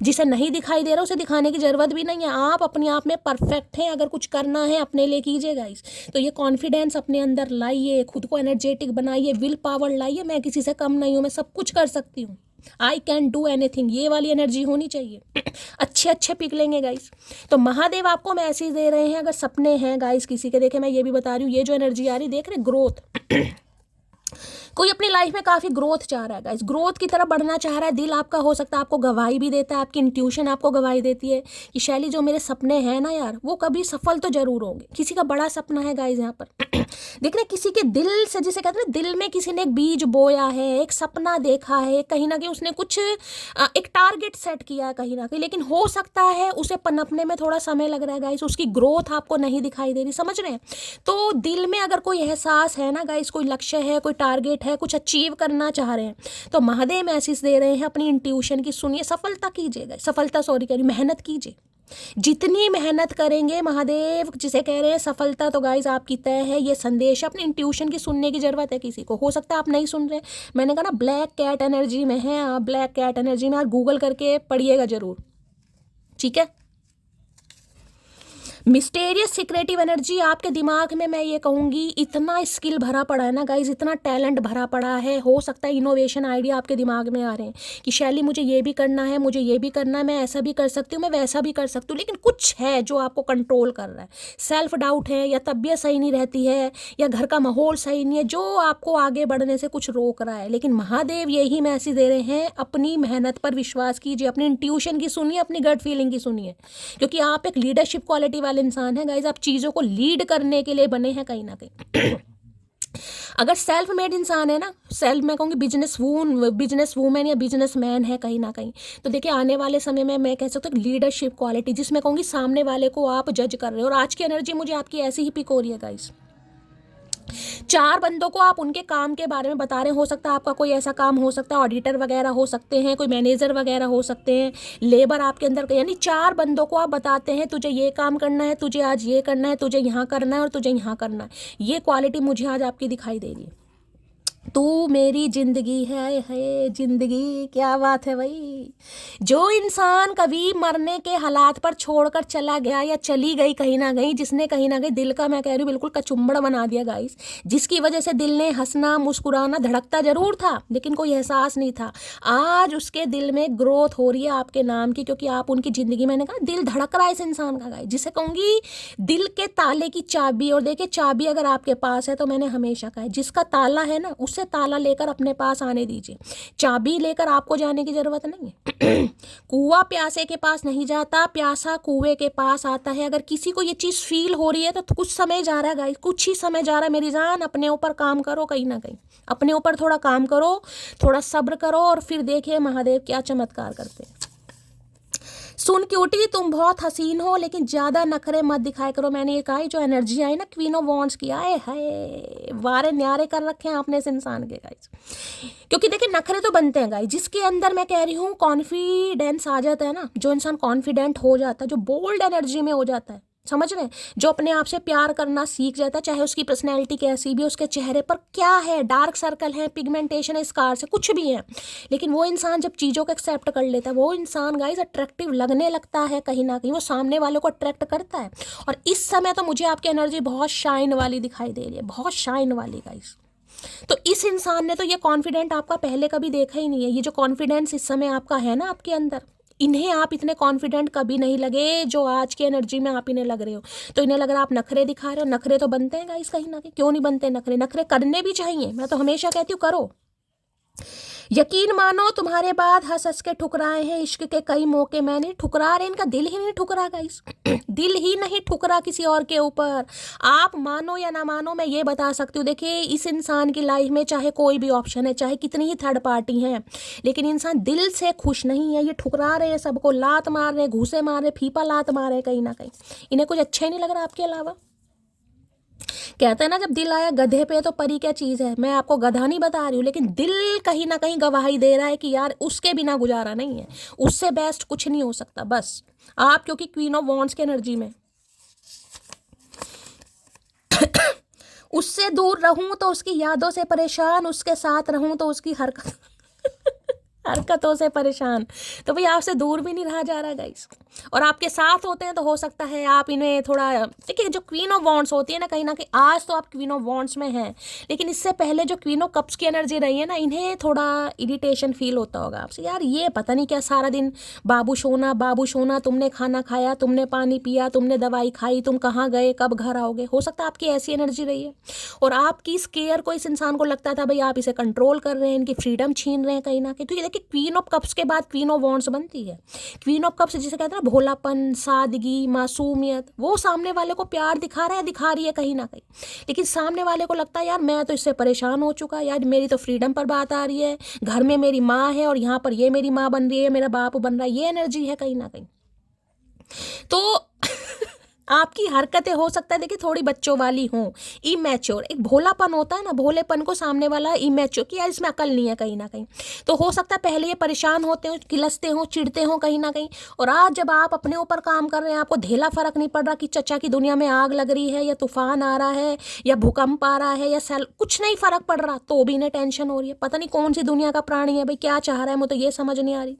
जिसे नहीं दिखाई दे रहा उसे दिखाने की ज़रूरत भी नहीं है। आप अपने आप में परफेक्ट हैं, अगर कुछ करना है अपने लिए कीजिए गाइस। तो ये कॉन्फिडेंस अपने अंदर लाइए, खुद को एनर्जेटिक बनाइए, विल पावर लाइए, मैं किसी से कम नहीं हूँ, मैं सब कुछ कर सकती हूँ, आई कैन डू एनीथिंग, ये वाली एनर्जी होनी चाहिए। अच्छे अच्छे पिक लेंगे गाइस। तो महादेव आपको मैसेज दे रहे हैं, अगर सपने हैं गाइस किसी के, देखे मैं ये भी बता रही हूँ, ये जो एनर्जी आ रही देख रहे ग्रोथ, कोई अपनी लाइफ में काफ़ी ग्रोथ चाह रहा है गाइस, ग्रोथ की तरफ बढ़ना चाह रहा है। दिल आपका हो सकता है आपको गवाही भी देता है, आपकी इंट्यूशन आपको गवाही देती है कि शैली जो मेरे सपने हैं ना यार, वो कभी सफल तो जरूर होंगे। किसी का बड़ा सपना है गाइस यहाँ पर। देख रहे किसी के दिल से, जिसे कहते हैं दिल में किसी ने एक बीज बोया है, एक सपना देखा है, कहीं ना कहीं उसने कुछ एक टारगेट सेट किया है कहीं ना कहीं, लेकिन हो सकता है उसे पनपने में थोड़ा समय लग रहा है गाइस, उसकी ग्रोथ आपको नहीं दिखाई दे रही, समझ रहे हैं। तो दिल में अगर कोई एहसास है ना गाइस, कोई लक्ष्य है, कोई टारगेट है, कुछ अचीव करना चाह रहे हैं, तो महादेव मैसेज दे रहे हैं अपनी इंट्यूशन की सुनिए, सफलता कीजिएगा, सफलता सॉरी कह रही, मेहनत कीजिए। जितनी मेहनत करेंगे महादेव जिसे कह रहे हैं सफलता तो गाइस आपकी तय है। ये संदेश अपनी इंट्यूशन की सुनने की जरूरत है किसी को, हो सकता है आप नहीं सुन रहे, मैंने कहा ना ब्लैक कैट एनर्जी में है आप, ब्लैक कैट एनर्जी में आप गूगल करके पढ़िएगा जरूर, ठीक है। मिस्टेरियस सीक्रेटिव एनर्जी आपके दिमाग में, मैं ये कहूँगी इतना स्किल भरा पड़ा है ना गाइज, इतना टैलेंट भरा पड़ा है, हो सकता है इनोवेशन आइडिया आपके दिमाग में आ रहे हैं कि शैली मुझे ये भी करना है, मुझे ये भी करना है, मैं ऐसा भी कर सकती हूँ, मैं वैसा भी कर सकती हूँ, लेकिन कुछ है जो आपको कंट्रोल कर रहा है, सेल्फ डाउट है, या तबीयत सही नहीं रहती है, या घर का माहौल सही नहीं है, जो आपको आगे बढ़ने से कुछ रोक रहा है। लेकिन महादेव यही मैसेज दे रहे हैं, अपनी मेहनत पर विश्वास कीजिए, अपनी इंट्यूशन की सुनिए, अपनी गट फीलिंग की सुनिए, क्योंकि आप एक लीडरशिप क्वालिटी वाले इंसान है गाइज, आप चीज़ों को लीड करने के लिए बने हैं कहीं ना कहीं। अगर सेल्फ मेड इंसान है ना, सेल्फ मैं कहूँगी बिजनेस वूमेन या बिजनेस मैन है कहीं ना कहीं, तो देखिए आने वाले समय में मैं कह सकता हूँ लीडरशिप क्वालिटी, जिसमें कहूँगी सामने वाले को आप जज कर रहे हो। और आज की एनर्जी मुझे आपकी ऐसी ही पिक हो रही है गाइज, 4 बंदों को आप उनके काम के बारे में बता रहे, हो सकता है आपका कोई ऐसा काम हो सकता है, ऑडिटर वगैरह हो सकते हैं, कोई मैनेजर वगैरह हो सकते हैं, लेबर आपके अंदर, यानी 4 बंदों को आप बताते हैं तुझे ये काम करना है, तुझे आज ये करना है, तुझे यहाँ करना है और तुझे यहाँ करना है। ये क्वालिटी मुझे आज आपकी दिखाई दे रही है। तू मेरी जिंदगी है जिंदगी, क्या बात है भाई। जो इंसान कभी मरने के हालात पर छोड़कर चला गया या चली गई कहीं ना कहीं, जिसने कहीं ना कहीं दिल का, मैं कह रही हूँ बिल्कुल कचुम्बड़ बना दिया गाइस, जिसकी वजह से दिल ने हंसना मुस्कुराना, धड़कता जरूर था लेकिन कोई एहसास नहीं था, आज उसके दिल में ग्रोथ हो रही है आपके नाम की, क्योंकि आप उनकी जिंदगी, मैंने कहा दिल धड़क रहा है इस इंसान का गाइस, जिसे कहूँगी दिल के ताले की चाबी। और देखिए चाबी अगर आपके पास है तो मैंने हमेशा कहा है जिसका ताला है ना उससे ताला लेकर अपने पास आने दीजिए, चाबी लेकर आपको जाने की जरूरत नहीं है। कुआं प्यासे के पास नहीं जाता, प्यासा कुएं के पास आता है। अगर किसी को ये चीज़ फील हो रही है तो कुछ समय जा रहा है गाइस, कुछ ही समय जा रहा है मेरी जान, अपने ऊपर काम करो, कहीं ना कहीं अपने ऊपर थोड़ा काम करो, थोड़ा सब्र करो, और फिर देखिए महादेव क्या चमत्कार करते हैं। सुन क्यूटी तुम बहुत हसीन हो लेकिन ज़्यादा नखरे मत दिखाया करो। मैंने ये कहा जो एनर्जी आई ना क्वीन ऑफ वॉन्ड्स की, आए हाय वारे न्यारे कर रखे हैं आपने इस इंसान के गाइस, क्योंकि देखिए नखरे तो बनते हैं गाइस, जिसके अंदर मैं कह रही हूँ कॉन्फिडेंस आ जाता है ना, जो इंसान कॉन्फिडेंट हो जाता है, जो बोल्ड एनर्जी में हो जाता है, समझ रहे हैं, जो अपने आप से प्यार करना सीख जाता है, चाहे उसकी पर्सनैलिटी कैसी भी, उसके चेहरे पर क्या है, डार्क सर्कल है, पिगमेंटेशन है, स्कार्स है, कुछ भी है, लेकिन वो इंसान जब चीज़ों को एक्सेप्ट कर लेता है, वो इंसान गाइस अट्रैक्टिव लगने लगता है कहीं ना कहीं, वो सामने वालों को अट्रैक्ट करता है। और इस समय तो मुझे आपकी एनर्जी बहुत शाइन वाली दिखाई दे रही है, बहुत शाइन वाली गाइस। तो इस इंसान ने तो ये कॉन्फिडेंट आपका पहले कभी देखा ही नहीं है। ये जो कॉन्फिडेंस इस समय आपका है ना आपके अंदर, इन्हें आप इतने कॉन्फिडेंट कभी नहीं लगे जो आज की एनर्जी में आप इन्हें लग रहे हो। तो इन्हें लग रहा है आप नखरे दिखा रहे हो, नखरे तो बनते हैं गाइस कहीं ना कहीं, क्यों नहीं बनते नखरे, नखरे करने भी चाहिए, मैं तो हमेशा कहती हूँ करो। यकीन मानो तुम्हारे बाद हंस हंस के ठुकराए हैं इश्क के कई मौके मैंने। ठुकरा रहे, इनका दिल ही नहीं ठुकरा गाइस। दिल ही नहीं ठुकरा किसी और के ऊपर। आप मानो या ना मानो, मैं ये बता सकती हूँ, देखिए इस इंसान की लाइफ में चाहे कोई भी ऑप्शन है, चाहे कितनी ही थर्ड पार्टी है, लेकिन इंसान दिल से खुश नहीं है। ये ठुकरा रहे हैं सबको, लात मार रहे हैं, घूसे मार रहे, फीपा लात मार रहे हैं, कहीं ना कहीं इन्हें कुछ अच्छा ही नहीं लग रहा आपके अलावा। कहते हैं ना, जब दिल आया गधे पे तो परी क्या चीज़ है। मैं आपको गधा नहीं बता रही हूँ, लेकिन दिल कहीं ना कहीं गवाही दे रहा है कि यार उसके बिना गुजारा नहीं है, उससे बेस्ट कुछ नहीं हो सकता। बस आप क्योंकि क्वीन ऑफ वॉन्ड्स की एनर्जी में, उससे दूर रहूं तो उसकी यादों से परेशान, उसके साथ रहूं तो उसकी हरकतों से परेशान। तो भाई आपसे दूर भी नहीं रहा जा रहा गाइस, और आपके साथ होते हैं तो हो सकता है आप इन्हें थोड़ा, देखिए जो क्वीन ऑफ वॉन्ड्स होती है ना, कहीं ना कहीं आज तो आप क्वीन ऑफ वॉन्ड्स में हैं, लेकिन इससे पहले जो क्वीन ऑफ कप्स की एनर्जी रही है ना, इन्हें थोड़ा इरिटेशन फील होता होगा आपसे। यार ये पता नहीं क्या सारा दिन बाबू सोना, तुमने खाना खाया, तुमने पानी पिया, तुमने दवाई खाई, तुम कहाँ गए, कब घर आओगे। हो सकता है आपकी ऐसी एनर्जी रही है, और आपकी इस केयर को इस इंसान को लगता था भाई आप इसे कंट्रोल कर रहे हैं, इनकी फ्रीडम छीन रहे हैं कहीं ना कहीं। तो ये देखिए क्वीन ऑफ कप्स के बाद क्वीन ऑफ वॉन्ड्स बनती है। क्वीन ऑफ कप्स जिसे कहते हैं ना, भोलापन, सादगी, मासूमियत, वो सामने वाले को प्यार दिखा रहा है, दिखा रही है कहीं ना कहीं, लेकिन सामने वाले को लगता है यार मैं तो इससे परेशान हो चुका, यार मेरी तो फ्रीडम पर बात आ रही है, घर में मेरी माँ है और यहाँ पर ये मेरी माँ बन रही है, मेरा बाप बन रहा है, ये एनर्जी है कहीं ना कहीं। तो आपकी हरकतें हो सकता है देखिए थोड़ी बच्चों वाली हों, इमैच्योर, एक भोलापन होता है ना, भोलेपन को सामने वाला इमैच्योर कि यार इसमें अकल नहीं है कहीं ना कहीं। तो हो सकता है पहले ये परेशान होते हो, किलसते हो, चिढ़ते हो कहीं ना कहीं, और आज जब आप अपने ऊपर काम कर रहे हैं, आपको धेला फर्क नहीं पड़ रहा कि चचा की दुनिया में आग लग रही है, या तूफान आ रहा है, या भूकंप आ रहा है, या सेल, कुछ नहीं फर्क पड़ रहा, तो भी इन्हें टेंशन हो रही है। पता नहीं कौन सी दुनिया का प्राणी है भाई, क्या चाह रहा है, मुझे तो ये समझ नहीं आ रही।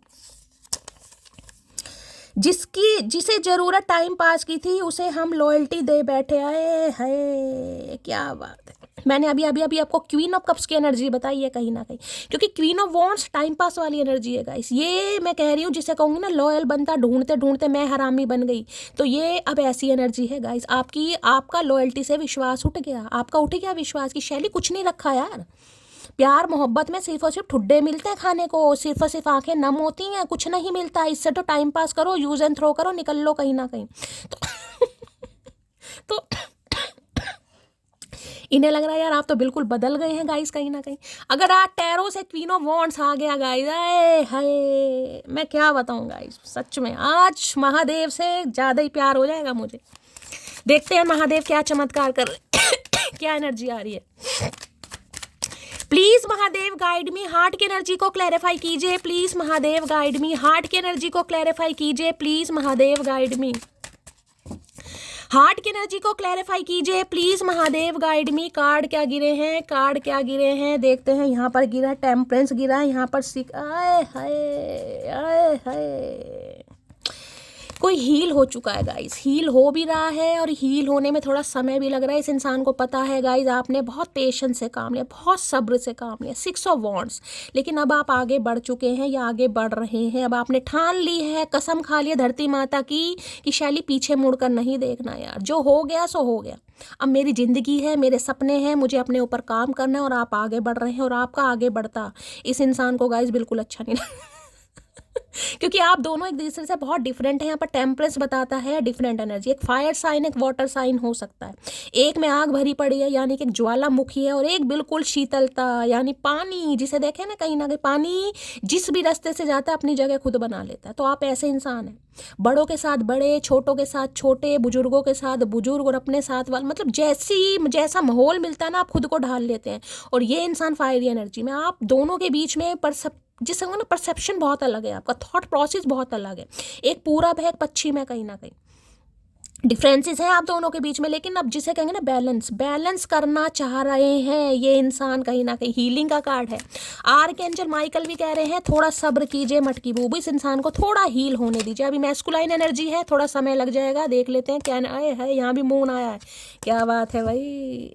जिसे जरूरत टाइम पास की थी उसे हम लॉयल्टी दे बैठे आए है। क्या बात है। मैंने अभी अभी अभी आपको क्वीन ऑफ कप्स की एनर्जी बताई है कहीं ना कहीं, क्योंकि queen of wands time pass वाली एनर्जी है गाइस। ये मैं कह रही हूँ, जिसे कहूँगी ना लॉयल बनता ढूंढते ढूंढते मैं हरामी बन गई, तो ये अब ऐसी एनर्जी है गाइस। आपका लॉयल्टी से विश्वास उठ गया, आपका उठ गया विश्वास की शैली, कुछ नहीं रखा यार। प्यार मोहब्बत में सिर्फ और सिर्फ ठुड्डे मिलते हैं खाने को, सिर्फ और सिर्फ आंखें नम होती हैं, कुछ नहीं मिलता। इससे तो टाइम पास करो, यूज एंड थ्रो करो, निकल लो कहीं ना कहीं। तो इन्हें लग रहा है यार आप तो बिल्कुल बदल गए हैं गाइस कहीं ना कहीं। अगर आज टैरो से क्वीन ऑफ वॉन्ड्स आ गया गाइस, आए हाय, मैं क्या बताऊं गाइस, सच में आज महादेव से ज़्यादा ही प्यार हो जाएगा मुझे। देखते हैं महादेव क्या चमत्कार कर रहे क्या एनर्जी आ रही है। Please Mahadev guide me, heart की एनर्जी को क्लैरिफाई कीजिए। Please Mahadev guide me, heart की एनर्जी को क्लैरिफाई कीजिए। Please Mahadev guide me, heart की एनर्जी को क्लैरिफाई कीजिए। Please Mahadev guide me. Card क्या गिरे हैं, कार्ड क्या गिरे हैं, देखते हैं। यहाँ पर गिरा टेम्परेंस, गिरा है यहाँ पर सिक, आए हाय आए हाय। कोई हील हो चुका है गाइस, हील हो भी रहा है, और हील होने में थोड़ा समय भी लग रहा है। इस इंसान को पता है गाइस आपने बहुत पेशेंस से काम लिया, बहुत सब्र से काम लिया, 6 ऑफ वॉन्ड्स, लेकिन अब आप आगे बढ़ चुके हैं या आगे बढ़ रहे हैं। अब आपने ठान ली है, कसम खा लिया धरती माता की कि शैली पीछे मुड़कर नहीं देखना यार, जो हो गया सो हो गया। अब मेरी ज़िंदगी है, मेरे सपने हैं, मुझे अपने ऊपर काम करना है, और आप आगे बढ़ रहे हैं, और आपका आगे बढ़ता इस इंसान को गाइस बिल्कुल अच्छा नहीं लगा। क्योंकि आप दोनों एक दूसरे से बहुत डिफरेंट हैं। यहाँ पर टेम्परेंस बताता है डिफरेंट एनर्जी, एक फायर साइन, एक वाटर साइन हो सकता है। एक में आग भरी पड़ी है यानी कि ज्वालामुखी है, और एक बिल्कुल शीतलता यानी पानी, जिसे देखें ना कहीं पानी जिस भी रास्ते से जाता है अपनी जगह खुद बना लेता है। तो आप ऐसे इंसान हैं, बड़ों के साथ बड़े, छोटों के साथ छोटे, बुजुर्गों के साथ बुजुर्ग, और अपने साथ वाले, मतलब जैसा माहौल मिलता है ना आप खुद को ढाल लेते हैं। और ये इंसान फायरी एनर्जी में, आप दोनों के बीच में जिससे ना परसेप्शन बहुत अलग है, आपका थॉट प्रोसेस बहुत अलग है। एक पूरब है, एक पश्चिम है, कहीं ना कहीं डिफरेंसेस हैं आप दोनों के बीच में। लेकिन अब जिसे कहेंगे ना बैलेंस करना चाह रहे हैं ये इंसान कहीं ना कहीं। हीलिंग का कार्ड है, आर्कएंजल माइकल भी कह रहे हैं थोड़ा सब्र कीजिए मटकी बूबू, इस इंसान को थोड़ा हील होने दीजिए। अभी मैस्कुलाइन एनर्जी है, थोड़ा समय लग जाएगा, देख लेते हैं क्या आए है। यहाँ भी मून आया है, क्या बात है भाई।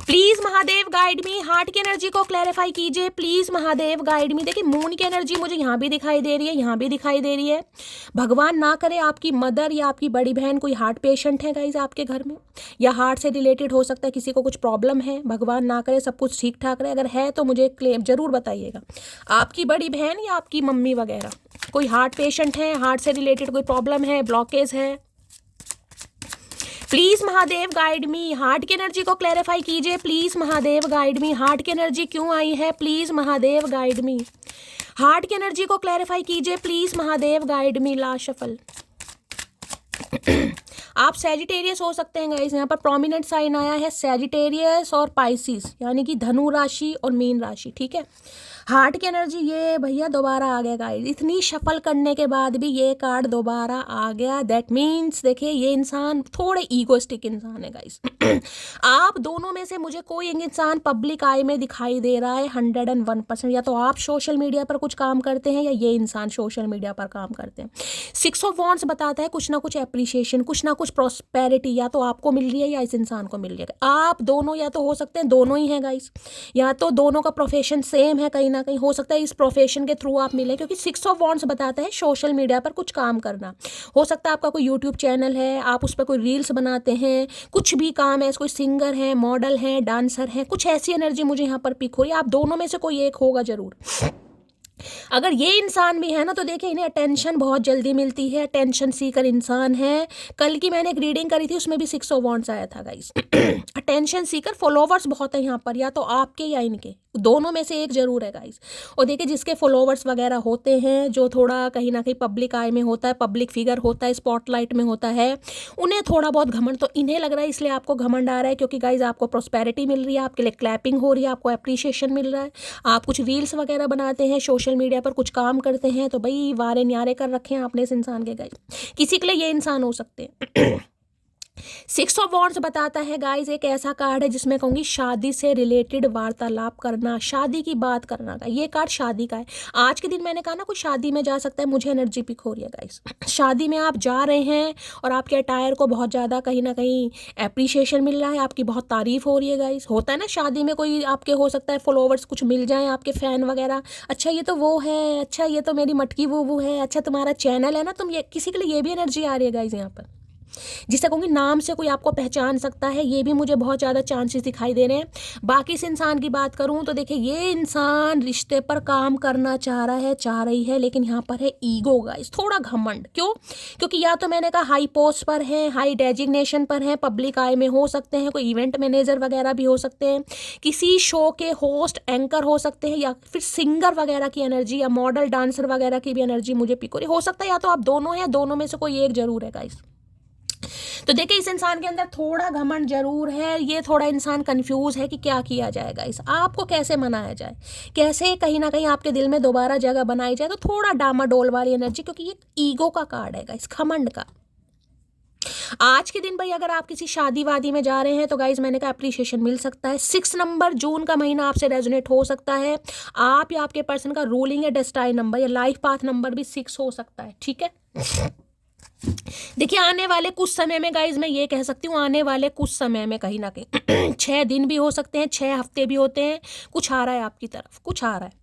Please Mahadev guide me, heart की एनर्जी को क्लैरिफाई कीजिए प्लीज महादेव गाइड मी। देखिए मून की एनर्जी मुझे यहाँ भी दिखाई दे रही है, यहाँ भी दिखाई दे रही है। भगवान ना करे आपकी मदर या आपकी बड़ी बहन कोई हार्ट पेशेंट है गाइज आपके घर में, या हार्ट से रिलेटेड हो सकता है, किसी को कुछ प्रॉब्लम है, भगवान ना करे सब कुछ ठीक ठाक रहे। अगर है तो मुझे क्लेम जरूर बताइएगा। आपकी बड़ी बहन या आपकी मम्मी वगैरह कोई हार्ट पेशेंट है, हार्ट से रिलेटेड कोई प्रॉब्लम है, ब्लॉकेज है, please Mahadev guide me. Heart की एनर्जी को क्लैरिफाई कीजिए please Mahadev guide me. Heart की एनर्जी क्यों आई है, please Mahadev guide me. Heart की एनर्जी को क्लैरिफाई कीजिए please Mahadev guide me. Last shuffle. आप सैजिटेरियस हो सकते हैं गाइस, यहाँ पर प्रोमिनेंट साइन आया है सैजिटेरियस और पाइसिस, यानी कि धनु राशि और मीन राशि, ठीक है। हार्ट की एनर्जी ये भैया दोबारा आ गया गाइस, इतनी शफल करने के बाद भी ये कार्ड दोबारा आ गया। दैट मीन्स देखिए ये इंसान थोड़े ईगोइस्टिक इंसान है गाइस। आप दोनों में से मुझे कोई एक इंसान पब्लिक आई में दिखाई दे रहा है 101%। या तो आप सोशल मीडिया पर कुछ काम करते हैं या ये इंसान सोशल मीडिया पर काम करते हैं। 6 ऑफ वॉन्ड्स बताता है कुछ ना कुछ एप्रिसिएशन, कुछ ना कुछ प्रॉस्पेरिटी या तो आपको मिल रही है या इस इंसान को मिल रही है। आप दोनों या तो हो सकते हैं दोनों ही हैं गाइस, या तो दोनों का प्रोफेशन सेम है, कहीं ना कहीं हो सकता है इस प्रोफेशन के थ्रू आप मिले, क्योंकि 6 ऑफ वॉन्ड्स बताता है सोशल मीडिया पर कुछ काम करना। हो सकता है आपका कोई यूट्यूब चैनल है, आप उस पर कोई रील्स बनाते हैं, कुछ भी काम है, कोई सिंगर है, मॉडल है, डांसर है, कुछ ऐसी एनर्जी मुझे यहाँ पर पिक हो रही है। आप दोनों में से कोई एक होगा जरूर। अगर ये इंसान भी है ना तो देखिए इन्हें अटेंशन बहुत जल्दी मिलती है, अटेंशन सीकर इंसान है। कल की मैंने एक रीडिंग करी थी उसमें भी 6 ऑफ वॉन्ड्स आया था गाइस। अटेंशन सीकर, फॉलोवर्स बहुत है यहाँ पर, या तो आपके या इनके, दोनों में से एक जरूर है गाइस। और देखिए जिसके फॉलोवर्स वगैरह होते हैं, जो थोड़ा कहीं ना कहीं पब्लिक आई में होता है, पब्लिक फिगर होता है, स्पॉटलाइट में होता है, उन्हें थोड़ा बहुत घमंड तो इन्हें लग रहा है, इसलिए आपको घमंड आ रहा है, क्योंकि गाइस आपको प्रॉस्पेरिटी मिल रही है, आपके लिए क्लैपिंग हो रही है, आपको एप्रिसिएशन मिल रहा है, आप कुछ रील्स वगैरह बनाते हैं, सोशल मीडिया पर कुछ काम करते हैं, तो भाई वारे न्यारे कर रखे हैं आपने इस इंसान के गाइस। किसी के लिए ये इंसान हो सकते हैं। 6 ऑफ वॉन्ड्स बताता है गाइस, एक ऐसा कार्ड है जिसमें कहूँगी शादी से रिलेटेड वार्तालाप करना, शादी की बात करना का, ये कार्ड शादी का है। आज के दिन मैंने कहा ना कोई शादी में जा सकता है, मुझे एनर्जी पिक हो रही है गाइस। शादी में आप जा रहे हैं और आपके अटायर को बहुत ज़्यादा कहीं ना कहीं एप्रिसिएशन मिल रहा है, आपकी बहुत तारीफ हो रही है गाइस। होता है ना शादी में कोई आपके हो सकता है फॉलोवर्स कुछ मिल जाएं, आपके फ़ैन वगैरह, अच्छा ये तो वो है, अच्छा ये तो मेरी मटकी वो है, अच्छा तुम्हारा चैनल है ना, तुम ये, किसी के लिए ये भी एनर्जी आ रही है गाइस यहाँ पर, जिसे कहूँगी नाम से कोई आपको पहचान सकता है, ये भी मुझे बहुत ज़्यादा चांसेस दिखाई दे रहे हैं। बाकी इस इंसान की बात करूँ तो देखिए ये इंसान रिश्ते पर काम करना चाह रहा है, चाह रही है, लेकिन यहाँ पर है ईगो गाइस, थोड़ा घमंड। क्यों? क्योंकि या तो मैंने कहा हाई पोस्ट पर है, हाई डेजिग्नेशन पर है, पब्लिक आई में हो सकते हैं, कोई इवेंट मैनेजर वगैरह भी हो सकते हैं, किसी शो के होस्ट एंकर हो सकते हैं, या फिर सिंगर वगैरह की एनर्जी या मॉडल डांसर वगैरह की भी एनर्जी मुझे पिक हो सकता है। या तो आप दोनों हैं, दोनों में से कोई एक जरूर है गाइस। तो देखिए इस इंसान के अंदर थोड़ा घमंड जरूर है, ये थोड़ा इंसान कंफ्यूज है कि क्या किया जाएगा, इस आपको कैसे मनाया जाए, कैसे कहीं ना कहीं आपके दिल में दोबारा जगह बनाई जाए। तो थोड़ा डामाडोल वाली एनर्जी, क्योंकि ये ईगो का कार्ड है गाइस, घमंड का। आज के दिन भाई अगर आप किसी शादी वादी में जा रहे हैं तो गाइज मैंने कहा अप्रिशिएशन मिल सकता है। 6 नंबर जून का महीना आपसे रेजोनेट हो सकता है। आप या आपके पर्सन का रूलिंग या डेस्टाइन नंबर या लाइफ पाथ नंबर भी 6 हो सकता है, ठीक है। देखिए आने वाले कुछ समय में गाइज मैं ये कह सकती हूँ, आने वाले कुछ समय में कहीं ना कहीं 6 दिन भी हो सकते हैं, 6 हफ्ते भी होते हैं, कुछ आ रहा है आपकी तरफ, कुछ आ रहा है।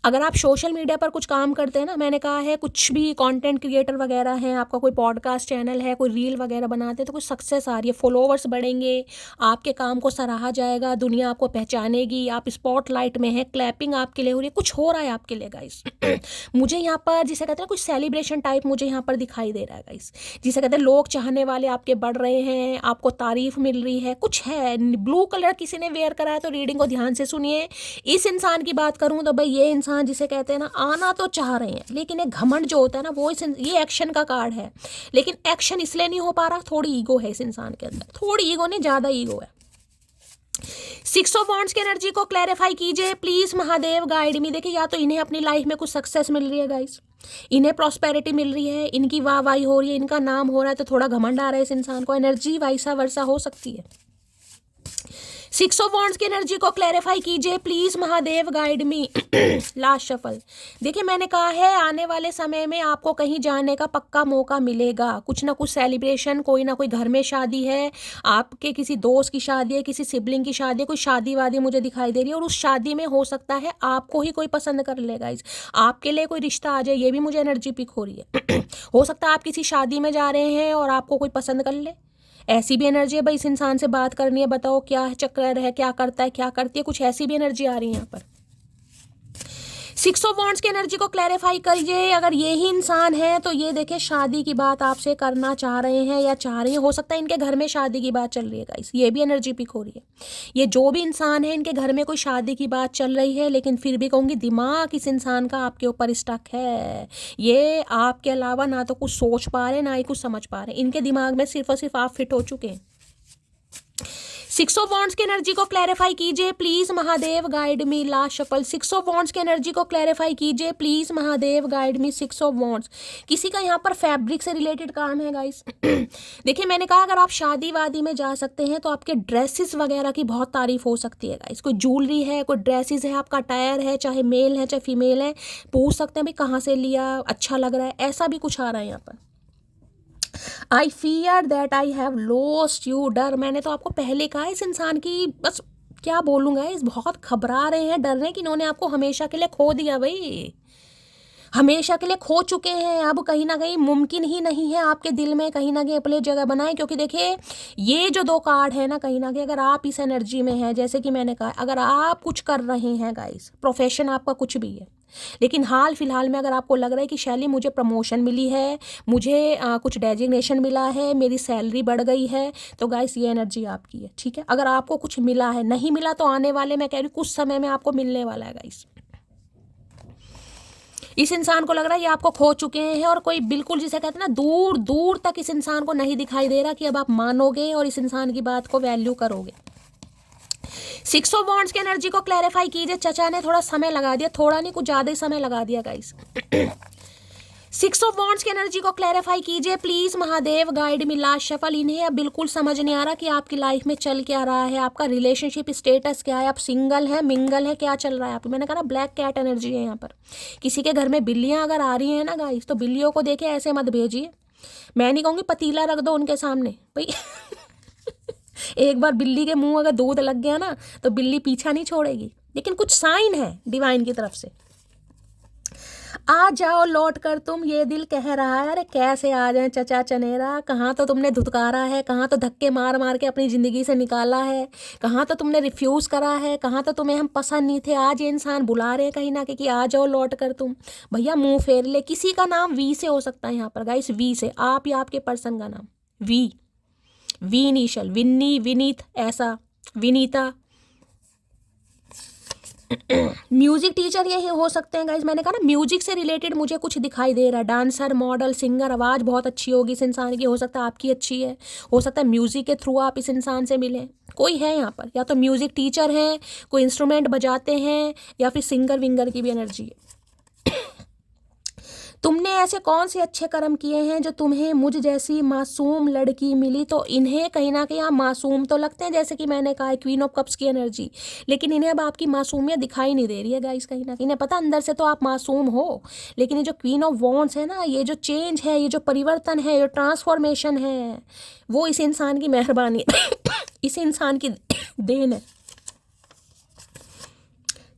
अगर आप सोशल मीडिया पर कुछ काम करते हैं ना, मैंने कहा है कुछ भी कंटेंट क्रिएटर वगैरह हैं, आपका कोई पॉडकास्ट चैनल है, कोई रील वगैरह बनाते हैं, तो कुछ सक्सेस आ रही है, फॉलोवर्स बढ़ेंगे, आपके काम को सराहा जाएगा, दुनिया आपको पहचानेगी, आप स्पॉटलाइट में हैं, क्लैपिंग आपके लिए हो रही है, कुछ हो रहा है आपके लिए गाइस। मुझे यहाँ पर जिसे कहते हैं कुछ सेलिब्रेशन टाइप मुझे यहाँ पर दिखाई दे रहा है गाइस, जिसे कहते हैं लोग चाहने वाले आपके बढ़ रहे हैं, आपको तारीफ मिल रही है, कुछ है। ब्लू कलर किसी ने वेयर करा है तो रीडिंग को ध्यान से सुनिए। इस इंसान की बात करूँ तो भाई ये इंसान जिसे कहते हैं ना आना तो चाह रहे हैं, लेकिन एक घमंड जो होता है ना वो ये एक्शन का कार्ड है, लेकिन एक्शन इसलिए नहीं हो पा रहा, थोड़ी ईगो है इस इंसान के अंदर, थोड़ी ईगो नहीं ज़्यादा ईगो है। 6 ऑफ वॉन्ड्स की एनर्जी को क्लैरिफाई कीजिए प्लीज महादेव गाइड मी। देखिए या तो इन्हें अपनी लाइफ में कुछ सक्सेस मिल रही है गाइस, इन्हें प्रॉस्पेरिटी मिल रही है, इनकी वाहवाही हो रही है, इनका नाम हो रहा है, तो थोड़ा घमंड आ रहा है इस इंसान को, एनर्जी वैसा वर्षा हो सकती है। सिक्स ऑफ वॉन्ड्स की एनर्जी को क्लैरिफाई कीजिए please Mahadev, guide me. Last shuffle. देखिए मैंने कहा है आने वाले समय में आपको कहीं जाने का पक्का मौका मिलेगा, कुछ ना कुछ सेलिब्रेशन, कोई ना कोई घर में शादी है, आपके किसी दोस्त की शादी है, किसी सिबलिंग की शादी है, कोई शादी वादी मुझे दिखाई दे रही है, और उस शादी में हो सकता है आपको ही कोई पसंद कर लेगा, इस आपके लिए कोई रिश्ता आ जाए, ये भी मुझे एनर्जी पिक हो रही है। हो सकता है आप किसी शादी में जा रहे हैं और आपको कोई पसंद कर ले, ऐसी भी एनर्जी है। भाई इस इंसान से बात करनी है, बताओ क्या चक्कर है, क्या करता है, क्या करती है, कुछ ऐसी भी एनर्जी आ रही है यहाँ पर। सिक्स ऑफ वॉन्ड्स की एनर्जी को क्लैरिफाई करिए। अगर ये ही इंसान है तो ये देखिए शादी की बात आपसे करना चाह रहे हैं या चाह रही हैं, हो सकता है इनके घर में शादी की बात चल रही है गाइस, ये भी एनर्जी पिक हो रही है। ये जो भी इंसान है इनके घर में कोई शादी की बात चल रही है, लेकिन फिर भी कहूँगी दिमाग इस इंसान का आपके ऊपर स्टक है। ये आपके अलावा ना तो कुछ सोच पा रहे ना ही कुछ समझ पा रहे, इनके दिमाग में सिर्फ और सिर्फ आप फिट हो चुके हैं। सिक्स ऑफ वॉन्ड्स की एनर्जी को क्लैरिफाई कीजिए please Mahadev, guide me. Last shuffle. Six of wands की एनर्जी को क्लैरिफाई कीजिए please Mahadev, guide me. Six of wands. किसी का यहाँ पर फैब्रिक से रिलेटेड काम है गाइस। देखिए मैंने कहा अगर आप शादी वादी में जा सकते हैं तो आपके ड्रेसेस वगैरह की बहुत तारीफ हो सकती है गाइस। कोई ज्वेलरी है, कोई ड्रेसेस है, आपका अटायर है, चाहे मेल है चाहे फीमेल है, पूछ सकते हैं भाई कहाँ से लिया, अच्छा लग रहा है, ऐसा भी कुछ आ रहा है यहाँ पर। I fear that I have lost you. डर, मैंने तो आपको पहले कहा इस इंसान की बस क्या बोलूँगा, इस बहुत घबरा रहे हैं, डर रहे हैं कि इन्होंने आपको हमेशा के लिए खो दिया भाई, हमेशा के लिए खो चुके हैं। अब कहीं ना कहीं मुमकिन ही नहीं है आपके दिल में कहीं ना कहीं अपनी जगह बनाएं, क्योंकि देखिए ये जो दो कार्ड है ना, कहीं ना कहीं अगर आप इस एनर्जी में हैं, जैसे कि मैंने कहा अगर आप कुछ कर रहे हैं गाइस, प्रोफेशन आपका कुछ भी है, लेकिन हाल फिलहाल में अगर आपको लग रहा है कि शैली मुझे प्रमोशन मिली है, मुझे कुछ डेजिग्नेशन मिला है, मेरी सैलरी बढ़ गई है, तो गाइस ये एनर्जी आपकी है, ठीक है। अगर आपको कुछ मिला है, नहीं मिला तो आने वाले मैं कह रही हूँ कुछ समय में आपको मिलने वाला है गाइस। इस इंसान को लग रहा है ये आपको खो चुके हैं, और कोई बिल्कुल जिसे कहते हैं ना दूर दूर तक इस इंसान को नहीं दिखाई दे रहा कि अब आप मानोगे और इस इंसान की बात को वैल्यू करोगे। सिक्स ऑफ वॉन्ड्स की एनर्जी को क्लैरिफाई कीजिए। चचा ने थोड़ा समय लगा दिया, थोड़ा नहीं कुछ ज़्यादा ही समय लगा दिया गाइस। सिक्स ऑफ वॉन्ड्स की एनर्जी को क्लैरिफाई कीजिए please Mahadev, guide me. Last shuffle. इन्हें अब बिल्कुल समझ नहीं आ रहा कि आपकी लाइफ में चल क्या रहा है, आपका रिलेशनशिप स्टेटस क्या है, आप सिंगल हैं मिंगल है, क्या चल रहा है आप। मैंने कहा ना ब्लैक कैट एनर्जी है यहाँ पर। किसी के घर में बिल्लियाँ अगर आ रही हैं ना गाइस, तो बिल्लियों को देखे ऐसे मत भेजिए। मैं नहीं कहूँगी पतीला रख दो उनके सामने भाई। एक बार बिल्ली के मुंह अगर दूध लग गया ना तो बिल्ली पीछा नहीं छोड़ेगी, लेकिन कुछ साइन है डिवाइन की तरफ से। आ जाओ लौट कर तुम, ये दिल कह रहा है। अरे कैसे आ जाए चचा चनेरा, कहाँ तो तुमने धुतकारा है, कहाँ तो धक्के मार मार के अपनी ज़िंदगी से निकाला है, कहाँ तो तुमने रिफ्यूज़ करा है, कहाँ तो तुम्हें हम पसंद नहीं थे। आज ये इंसान बुला रहे हैं कहीं ना कहीं कि आ जाओ लौट कर तुम। भैया मुंह फेर ले। किसी का नाम वी से हो सकता है यहाँ पर गाइस, वी से, आप या आपके पर्सन का नाम वी इनिशियल, विन्नी, विनीत, ऐसा, विनीता। म्यूजिक टीचर ये हो सकते हैं गाइज। मैंने कहा ना म्यूजिक से रिलेटेड मुझे कुछ दिखाई दे रहा है। डांसर, मॉडल, सिंगर, आवाज़ बहुत अच्छी होगी इस इंसान की, हो सकता है आपकी अच्छी है, हो सकता है म्यूजिक के थ्रू आप इस इंसान से मिलें। कोई है यहाँ पर, या तो म्यूजिक टीचर है, कोई इंस्ट्रूमेंट बजाते हैं, या फिर सिंगर विंगर की भी एनर्जी है। तुमने ऐसे कौन से अच्छे कर्म किए हैं जो तुम्हें मुझ जैसी मासूम लड़की मिली। तो इन्हें कहीं ना कहीं आप मासूम तो लगते हैं, जैसे कि मैंने कहा क्वीन ऑफ कप्स की एनर्जी, लेकिन इन्हें अब आपकी मासूमियत दिखाई नहीं दे रही है गाइस। कहीं ना कहीं इन्हें पता अंदर से तो आप मासूम हो, लेकिन ये जो क्वीन ऑफ वॉन्ड्स है ना, ये जो चेंज है, ये जो परिवर्तन है, ये ट्रांसफॉर्मेशन है, वो इस इंसान की मेहरबानी इस इंसान की देन है।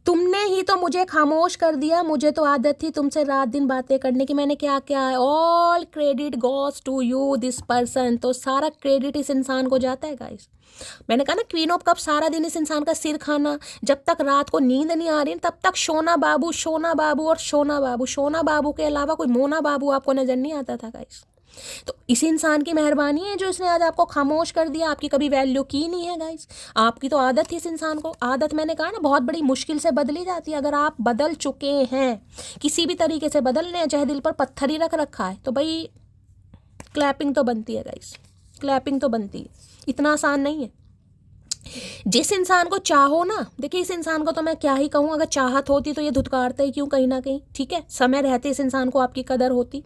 तुमने ही तो मुझे खामोश कर दिया, मुझे तो आदत थी तुमसे रात दिन बातें करने की। मैंने क्या क्या है, all credit goes to you this person. तो सारा क्रेडिट इस इंसान को जाता है गाइस। मैंने कहा ना क्वीन ऑफ कप, सारा दिन इस इंसान का सिर खाना, जब तक रात को नींद नहीं आ रही तब तक शोना बाबू, शोना बाबू और शोना बाबू। शोना बाबू के अलावा कोई मोना बाबू आपको नजर नहीं आता था गाइस। तो इसी इंसान की मेहरबानी है जो इसने आज आपको खामोश कर दिया, आपकी कभी वैल्यू की नहीं है गाइस। आपकी तो आदत थी इस इंसान को। आदत मैंने कहा ना बहुत बड़ी मुश्किल से बदली जाती है। अगर आप बदल चुके हैं, किसी भी तरीके से बदल रहे हैं, चाहे दिल पर पत्थर ही रख रखा है, तो भाई क्लैपिंग तो बनती है गाइस, क्लैपिंग तो बनती है। इतना आसान नहीं है। जिस इंसान को चाहो ना, देखिए इस इंसान को तो मैं क्या ही कहूँ, अगर चाहत होती तो ये धुतकारते ही क्यों कहीं ना कहीं, ठीक है। समय रहते इस इंसान को आपकी कदर होती।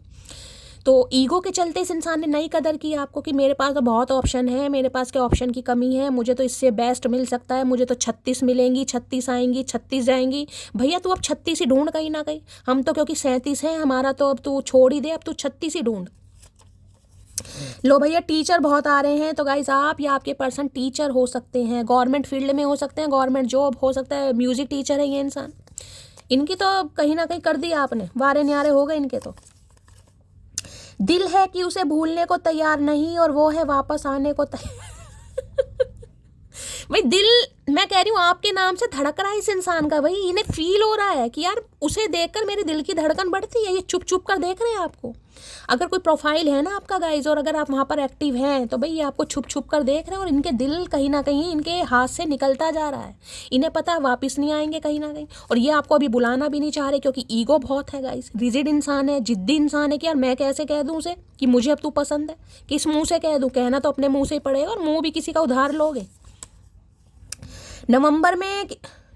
तो ईगो के चलते इस इंसान ने नहीं कदर की आपको कि मेरे पास तो बहुत ऑप्शन है, मेरे पास क्या ऑप्शन की कमी है, मुझे तो इससे बेस्ट मिल सकता है, मुझे तो 36 मिलेंगी, 36 आएंगी, 36 जाएंगी। भैया तू अब 36 ही ढूंढ कहीं ना कहीं। हम तो क्योंकि 37 हैं हमारा, तो अब तू छोड़ ही दे, अब तू 36 ही ढूंढ। लो भैया टीचर बहुत आ रहे हैं, तो गाइज आप या आपके पर्सन टीचर हो सकते हैं, गवर्नमेंट फील्ड में हो सकते हैं, गवर्नमेंट जॉब हो सकता है, म्यूजिक टीचर है ये इंसान। इनकी तो कहीं ना कहीं कर दी आपने, वारे न्यारे हो गए इनके तो। दिल है कि उसे भूलने को तैयार नहीं, और वो है वापस आने को तैयार। भाई दिल, मैं कह रही हूँ आपके नाम से धड़क रहा है इस इंसान का। भाई इन्हें फील हो रहा है कि यार उसे देखकर मेरे दिल की धड़कन बढ़ती है। ये चुप चुप कर देख रहे हैं आपको। अगर कोई प्रोफाइल है ना आपका गाइज, और अगर आप वहाँ पर एक्टिव हैं, तो भाई ये आपको छुप छुप कर देख रहे हैं, और इनके दिल कहीं ना कहीं इनके हाथ से निकलता जा रहा है। इन्हें पता है वापस नहीं आएंगे कहीं ना कहीं, और ये आपको अभी बुलाना भी नहीं चाह रहे, क्योंकि ईगो बहुत है गाइज। रिजिड इंसान है, जिद्दी इंसान है कि यार मैं कैसे कह दूँ उसे कि मुझे अब तू पसंद है, किस मुँह से कह दूँ। कहना तो अपने मुँह से ही पड़ेगा, और मुँह भी किसी का उधार लोगे। नवंबर में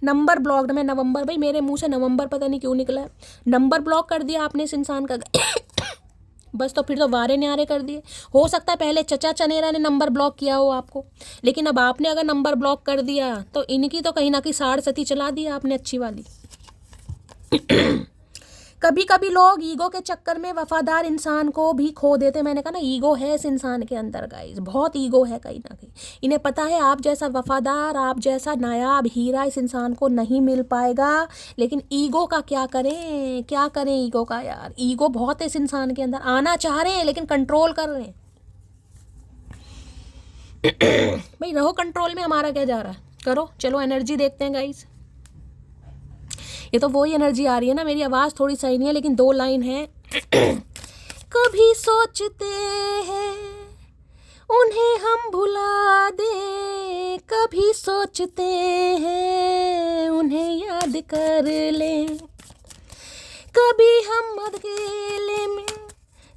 नंबर ब्लॉक्ड में, नवंबर, भाई मेरे मुंह से नवंबर पता नहीं क्यों निकला है। नंबर ब्लॉक कर दिया आपने इस इंसान का। बस तो फिर तो वारे न्यारे कर दिए। हो सकता है पहले चचा चनेरा ने नंबर ब्लॉक किया हो आपको, लेकिन अब आपने अगर नंबर ब्लॉक कर दिया तो इनकी तो कहीं ना कहीं साड़ सती चला दी आपने अच्छी वाली। कभी कभी लोग ईगो के चक्कर में वफादार इंसान को भी खो देते। मैंने कहा ना ईगो है इस इंसान के अंदर गाइस, बहुत ईगो है कहीं ना कहीं। इन्हें पता है आप जैसा वफादार, आप जैसा नायाब हीरा इस इंसान को नहीं मिल पाएगा, लेकिन ईगो का क्या करें, क्या करें ईगो का यार। ईगो बहुत है इस इंसान के अंदर, आना चाह रहे हैं लेकिन कंट्रोल कर रहे हैं। भाई रहो कंट्रोल में, हमारा क्या जा रहा है, करो। चलो एनर्जी देखते हैं गाइस। ये तो वही एनर्जी आ रही है ना। मेरी आवाज़ थोड़ी सही नहीं है, लेकिन 2 लाइन है। कभी सोचते हैं उन्हें हम भुला दें, कभी सोचते हैं उन्हें याद कर लें, कभी हम अकेले में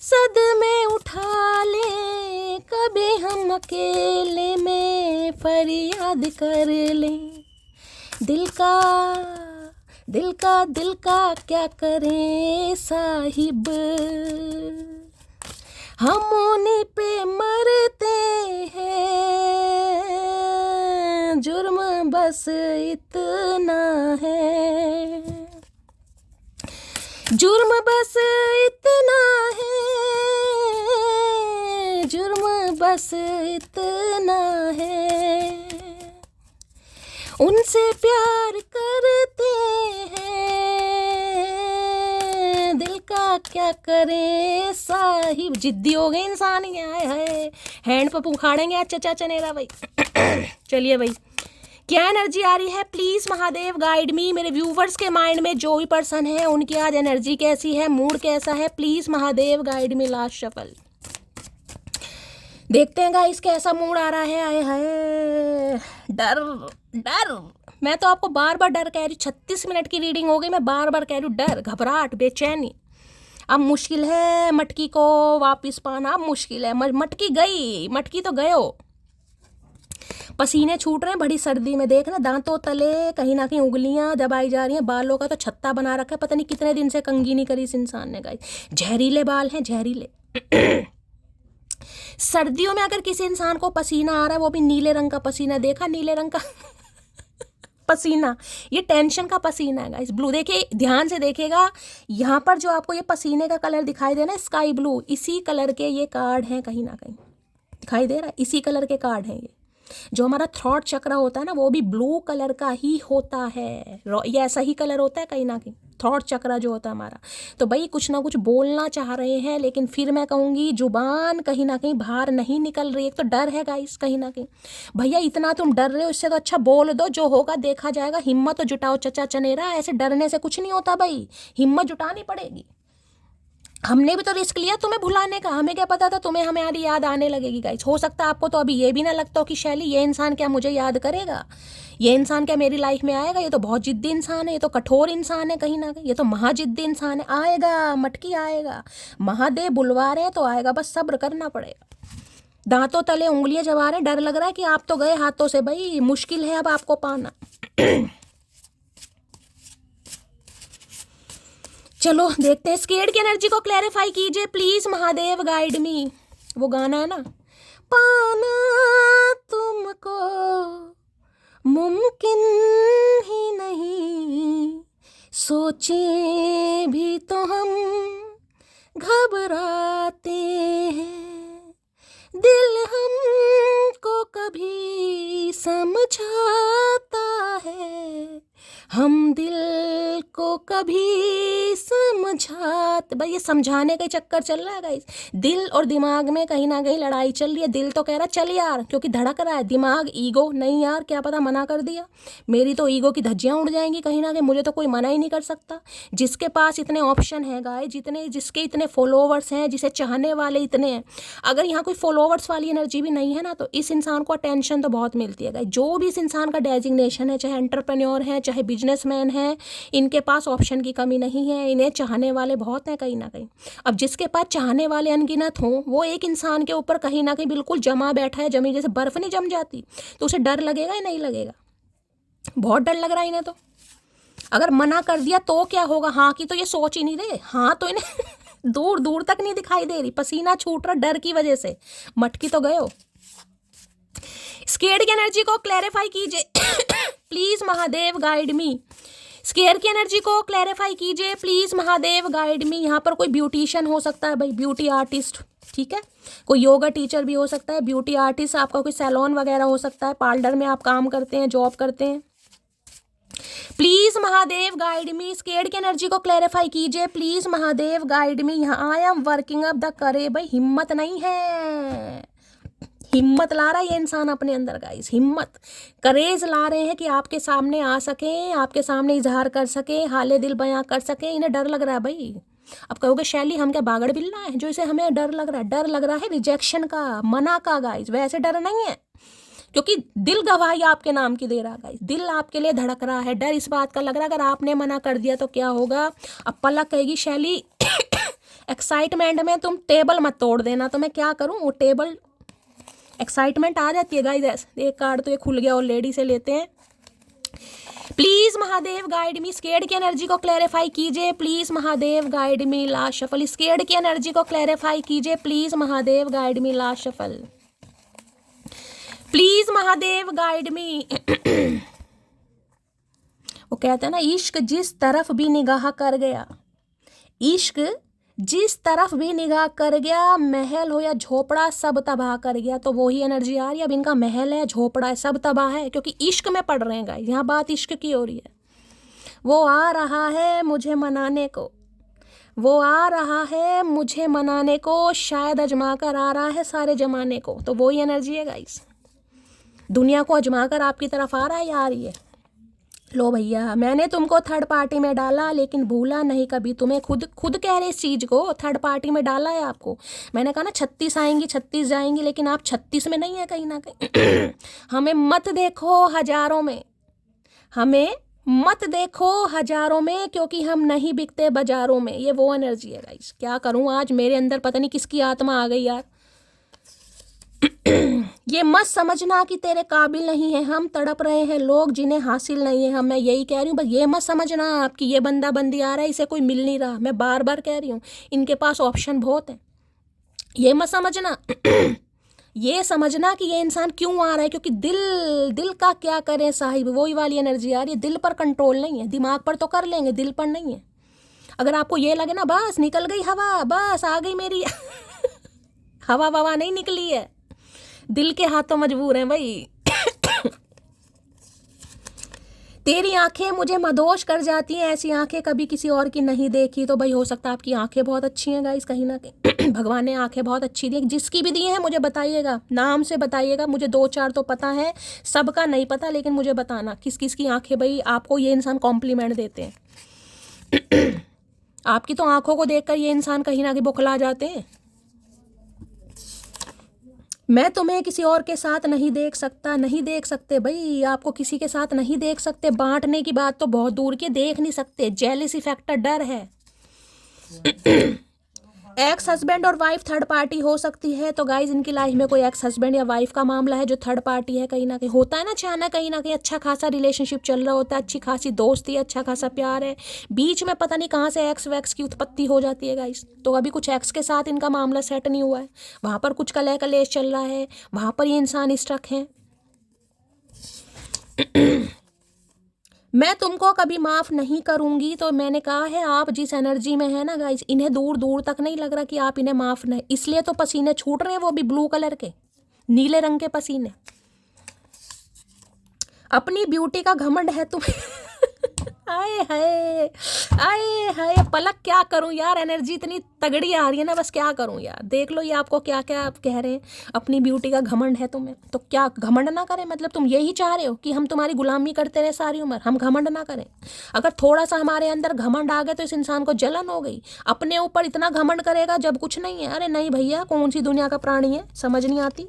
सदमे उठा लें, कभी हम अकेले में फरियाद कर लें। दिल का क्या करें साहिब, हम उन्हीं पे मरते हैं, जुर्म बस इतना है, जुर्म बस इतना है, जुर्म बस इतना है, उनसे प्यार करते हैं, दिल का क्या करें साहिब। जिद्दी हो गए इंसान, ही है हैंड पंप उखाड़ेंगे आज चचा चनेरा भाई। चलिए भाई, क्या एनर्जी आ रही है प्लीज महादेव गाइड मी। मेरे व्यूवर्स के माइंड में जो भी पर्सन है उनकी आज एनर्जी कैसी है, मूड कैसा है, please Mahadev guide me. Last shuffle देखते हैं गाइस कैसा मूड आ रहा है। आए हाय, डर डर, मैं तो आपको बार बार डर कह रही हूँ। 36 मिनट की रीडिंग हो गई, मैं बार बार कह रही हूँ डर, घबराहट, बेचैनी। अब मुश्किल है मटकी को वापस पाना, अब मुश्किल है। मटकी गई, मटकी तो गयो। पसीने छूट रहे हैं बड़ी सर्दी में, देखना दांतों तले कहीं ना कहीं उंगलियां दबाई जा रही हैं, बालों का तो छत्ता बना रखा है, पता नहीं कितने दिन से कंघी नहीं करी इस इंसान ने गाइस। जहरीले बाल हैं, जहरीले। सर्दियों में अगर किसी इंसान को पसीना आ रहा है, वो भी नीले रंग का पसीना, देखा नीले रंग का पसीना, ये टेंशन का पसीना है गाइस। ब्लू देखिए, ध्यान से देखिएगा, यहाँ पर जो आपको ये पसीने का कलर दिखाई दे रहा है स्काई ब्लू, इसी कलर के ये कार्ड हैं, कहीं ना कहीं दिखाई दे रहा है, इसी कलर के कार्ड हैं ये। जो हमारा थ्रॉट चक्र होता है ना, वो भी ब्लू कलर का ही होता है, ये ऐसा ही कलर होता है कहीं ना कहीं, थ्रॉट चक्र जो होता है हमारा। तो भाई कुछ ना कुछ बोलना चाह रहे हैं, लेकिन फिर मैं कहूँगी जुबान कहीं ना कहीं बाहर नहीं निकल रही। एक तो डर है गाइस कहीं ना कहीं। भैया इतना तुम डर रहे हो, इससे तो अच्छा बोल दो, जो होगा देखा जाएगा। हिम्मत तो जुटाओ चचा चनेरा, ऐसे डरने से कुछ नहीं होता भाई, हिम्मत जुटानी पड़ेगी। हमने भी तो रिस्क लिया तुम्हें भुलाने का, हमें क्या पता था तुम्हें हमारी याद आने लगेगी गाइस। हो सकता है आपको तो अभी ये भी ना लगता हो कि शैली ये इंसान क्या मुझे याद करेगा, ये इंसान क्या मेरी लाइफ में आएगा, ये तो बहुत जिद्दी इंसान है, ये तो कठोर इंसान है कहीं ना कहीं, ये तो महाजिद्दी इंसान है। आएगा मटकी, आएगा, महादेव बुलवा रहे हैं तो आएगा, बस सब्र करना पड़ेगा। दांतों तले उंगलियां जमा रहे, डर लग रहा है कि आप तो गए हाथों से भाई, मुश्किल है अब आपको पाना। चलो देखते हैं, स्केर्ड की एनर्जी को क्लैरिफाई कीजिए प्लीज महादेव, गाइड मी। वो गाना है ना, पाना तुमको मुमकिन ही नहीं, सोचे भी तो हम घबराते हैं, दिल हमको कभी समझाता है, हम दिल को कभी समझाते। भाई ये समझाने का चक्कर चल रहा है गाइस, दिल और दिमाग में कहीं ना कहीं लड़ाई चल रही है। दिल तो कह रहा चल यार, क्योंकि धड़क रहा है, दिमाग ईगो नहीं यार क्या पता मना कर दिया, मेरी तो ईगो की धज्जियां उड़ जाएंगी कहीं ना कहीं, मुझे तो कोई मना ही नहीं कर सकता। जिसके पास इतने ऑप्शन हैं गाइस, जिसके इतने फॉलोवर्स हैं, जिसे चाहने वाले इतने हैं, अगर यहाँ कोई फॉलोवर्स वाली एनर्जी भी नहीं है ना, तो इस इंसान को अटेंशन तो बहुत मिलती है गाइस। जो भी इस इंसान का डेजिग्नेशन है, चाहे एंटरप्रेन्योर है चाहे बिजनेसमैन है, इनके पास ऑप्शन की कमी नहीं है, इन्हें चाहने वाले बहुत हैं कहीं ना कहीं। अब जिसके पास चाहने वाले अनगिनत हों, वो एक इंसान के ऊपर कहीं ना कहीं बिल्कुल जमा बैठा है, जमी जैसे बर्फ नहीं जम जाती, तो उसे डर लगेगा या नहीं लगेगा? बहुत डर लग रहा है इन्हें तो। अगर मना कर दिया तो क्या होगा, हाँ की तो ये सोच ही नहीं रहे, हाँ तो इन्हें दूर दूर तक नहीं दिखाई दे रही, पसीना छूट रहा डर की वजह से, मटकी तो गए हो। स्केर्ड की एनर्जी को क्लैरिफाई कीजिए please Mahadev, guide me. Square की एनर्जी को क्लैरिफाई कीजिए प्लीज महादेव, गाइड मी। यहाँ पर कोई ब्यूटिशियन हो सकता है भाई, ब्यूटी आर्टिस्ट, ठीक है, कोई योगा टीचर भी हो सकता है, ब्यूटी आर्टिस्ट, आपका कोई सैलून वगैरह हो सकता है, पार्लर में आप काम करते हैं, जॉब करते हैं। Please Mahadev guide me, scared की एनर्जी को क्लैरिफाई कीजिए प्लीज महादेव, गाइड मी। यहाँ I am working up the करे, भाई हिम्मत नहीं है, हिम्मत ला रहा है ये इंसान अपने अंदर गाइस, हिम्मत करेज ला रहे हैं कि आपके सामने आ सके, आपके सामने इजहार कर सके, हाले दिल बयां कर सके। इन्हें डर लग रहा है भाई। अब कहोगे शैली हम क्या बागड़ बिल्ला है जो इसे हमें डर लग रहा है? डर लग रहा है रिजेक्शन का, मना का गाइस, वैसे डर नहीं है, क्योंकि दिल गवाही आपके नाम की दे रहा है गाइस, दिल आपके लिए धड़क रहा है। डर इस बात का लग रहा है अगर आपने मना कर दिया तो क्या होगा। अब पलक कहेगी शैली एक्साइटमेंट में तुम टेबल मत तोड़ देना, तो मैं क्या करूं, वो टेबल एक्साइटमेंट आ जाती है गाइस। एक कार्ड तो ये खुल गया ऑलरेडी, से लेते हैं। Please Mahadev guide me, scared की एनर्जी को क्लैरिफाई कीजिए please Mahadev, guide me. Last shuffle, scared की एनर्जी को क्लैरिफाई कीजिए please Mahadev, guide me. Last shuffle, please Mahadev guide मी। वो कहते हैं ना, इश्क जिस तरफ भी निगाह कर गया, इश्क जिस तरफ भी निगाह कर गया, महल हो या झोपड़ा सब तबाह कर गया। तो वही एनर्जी आ रही है। अब इनका महल है, झोपड़ा है, सब तबाह है, क्योंकि इश्क में पड़ रहे हैं गाइस। यहाँ बात इश्क की हो रही है। वो आ रहा है मुझे मनाने को, वो आ रहा है मुझे मनाने को, शायद अजमा कर आ रहा है सारे जमाने को। तो वही एनर्जी है गाइस, दुनिया को अजमा कर आपकी तरफ आ रहा है या आ रही है। लो भैया, मैंने तुमको थर्ड पार्टी में डाला लेकिन भूला नहीं कभी तुम्हें। खुद कह रहे इस चीज को, थर्ड पार्टी में डाला है आपको। मैंने कहा ना 36 आएंगी 36 जाएंगी, लेकिन आप 36 में नहीं है कहीं ना कहीं। हमें मत देखो हजारों में, हमें मत देखो हजारों में, क्योंकि हम नहीं बिकते बाजारों में। ये वो एनर्जी है गाइस। क्या करूं, आज मेरे अंदर पता नहीं किसकी आत्मा आ गई यार। ये मत समझना कि तेरे काबिल नहीं है, हम तड़प रहे हैं लोग जिन्हें हासिल नहीं है हम। मैं यही कह रही हूँ, बस ये मत समझना आपकी ये बंदा बंदी आ रहा है, इसे कोई मिल नहीं रहा। मैं बार बार कह रही हूँ, इनके पास ऑप्शन बहुत है। ये मत समझना ये समझना कि ये इंसान क्यों आ रहा है, क्योंकि दिल का क्या करें साहिब, वही वाली एनर्जी आ रही है। दिल पर कंट्रोल नहीं है, दिमाग पर तो कर लेंगे, दिल पर नहीं है। अगर आपको ये लगे ना बस निकल गई हवा, बस आ गई मेरी हवा ववा नहीं निकली है, दिल के हाथों मजबूर हैं भाई। तेरी आंखें मुझे मदहोश कर जाती हैं, ऐसी आंखें कभी किसी और की नहीं देखी। तो भाई हो सकता है आपकी आंखें बहुत अच्छी हैं गाइस, कहीं ना कहीं भगवान ने आंखें बहुत अच्छी दी। जिसकी भी दी है मुझे बताइएगा, नाम से बताइएगा। मुझे 2-4 तो पता है, सबका नहीं पता, लेकिन मुझे बताना किस किस की आंखें भाई आपको ये इंसान कॉम्प्लीमेंट देते हैं। आपकी तो आंखों को देखकर ये इंसान कहीं ना कहीं बौखला जाते हैं। मैं तुम्हें किसी और के साथ नहीं देख सकता, नहीं देख सकते भाई, आपको किसी के साथ नहीं देख सकते। बांटने की बात तो बहुत दूर की, देख नहीं सकते। जेलसी फैक्टर, डर है। एक्स हस्बैंड और वाइफ थर्ड पार्टी हो सकती है। तो गाइज इनकी लाइफ में कोई एक्स हस्बैंड या वाइफ का मामला है जो थर्ड पार्टी है। कहीं ना कहीं होता है ना, अचानक कहीं ना कहीं अच्छा खासा रिलेशनशिप चल रहा होता है, अच्छी खासी दोस्ती, अच्छा खासा प्यार है, बीच में पता नहीं कहाँ से एक्स वैक्स की उत्पत्ति हो जाती है गाइज। तो अभी कुछ एक्स के साथ इनका मामला सेट नहीं हुआ है, वहाँ पर कुछ कलह कलेश चल रहा है, वहाँ पर ये इंसान स्ट्रक है। मैं तुमको कभी माफ़ नहीं करूंगी। तो मैंने कहा है आप जिस एनर्जी में है ना गाइस, इन्हें दूर दूर तक नहीं लग रहा कि आप इन्हें माफ़ नहीं, इसलिए तो पसीने छूट रहे हैं, वो भी ब्लू कलर के, नीले रंग के पसीने। अपनी ब्यूटी का घमंड है तुम्हें। आए हाय, आए हाय, पलक क्या करूं यार, एनर्जी इतनी तगड़ी आ रही है ना, बस क्या करूं यार। देख लो ये आपको क्या क्या आप कह रहे हैं, अपनी ब्यूटी का घमंड है तुम्हें। तो क्या घमंड ना करें, मतलब तुम यही चाह रहे हो कि हम तुम्हारी गुलामी करते रहे सारी उम्र, हम घमंड ना करें। अगर थोड़ा सा हमारे अंदर घमंड आ गया तो इस इंसान को जलन हो गई, अपने ऊपर इतना घमंड करेगा जब कुछ नहीं है। अरे नहीं भैया, कौन सी दुनिया का प्राणी है, समझ नहीं आती।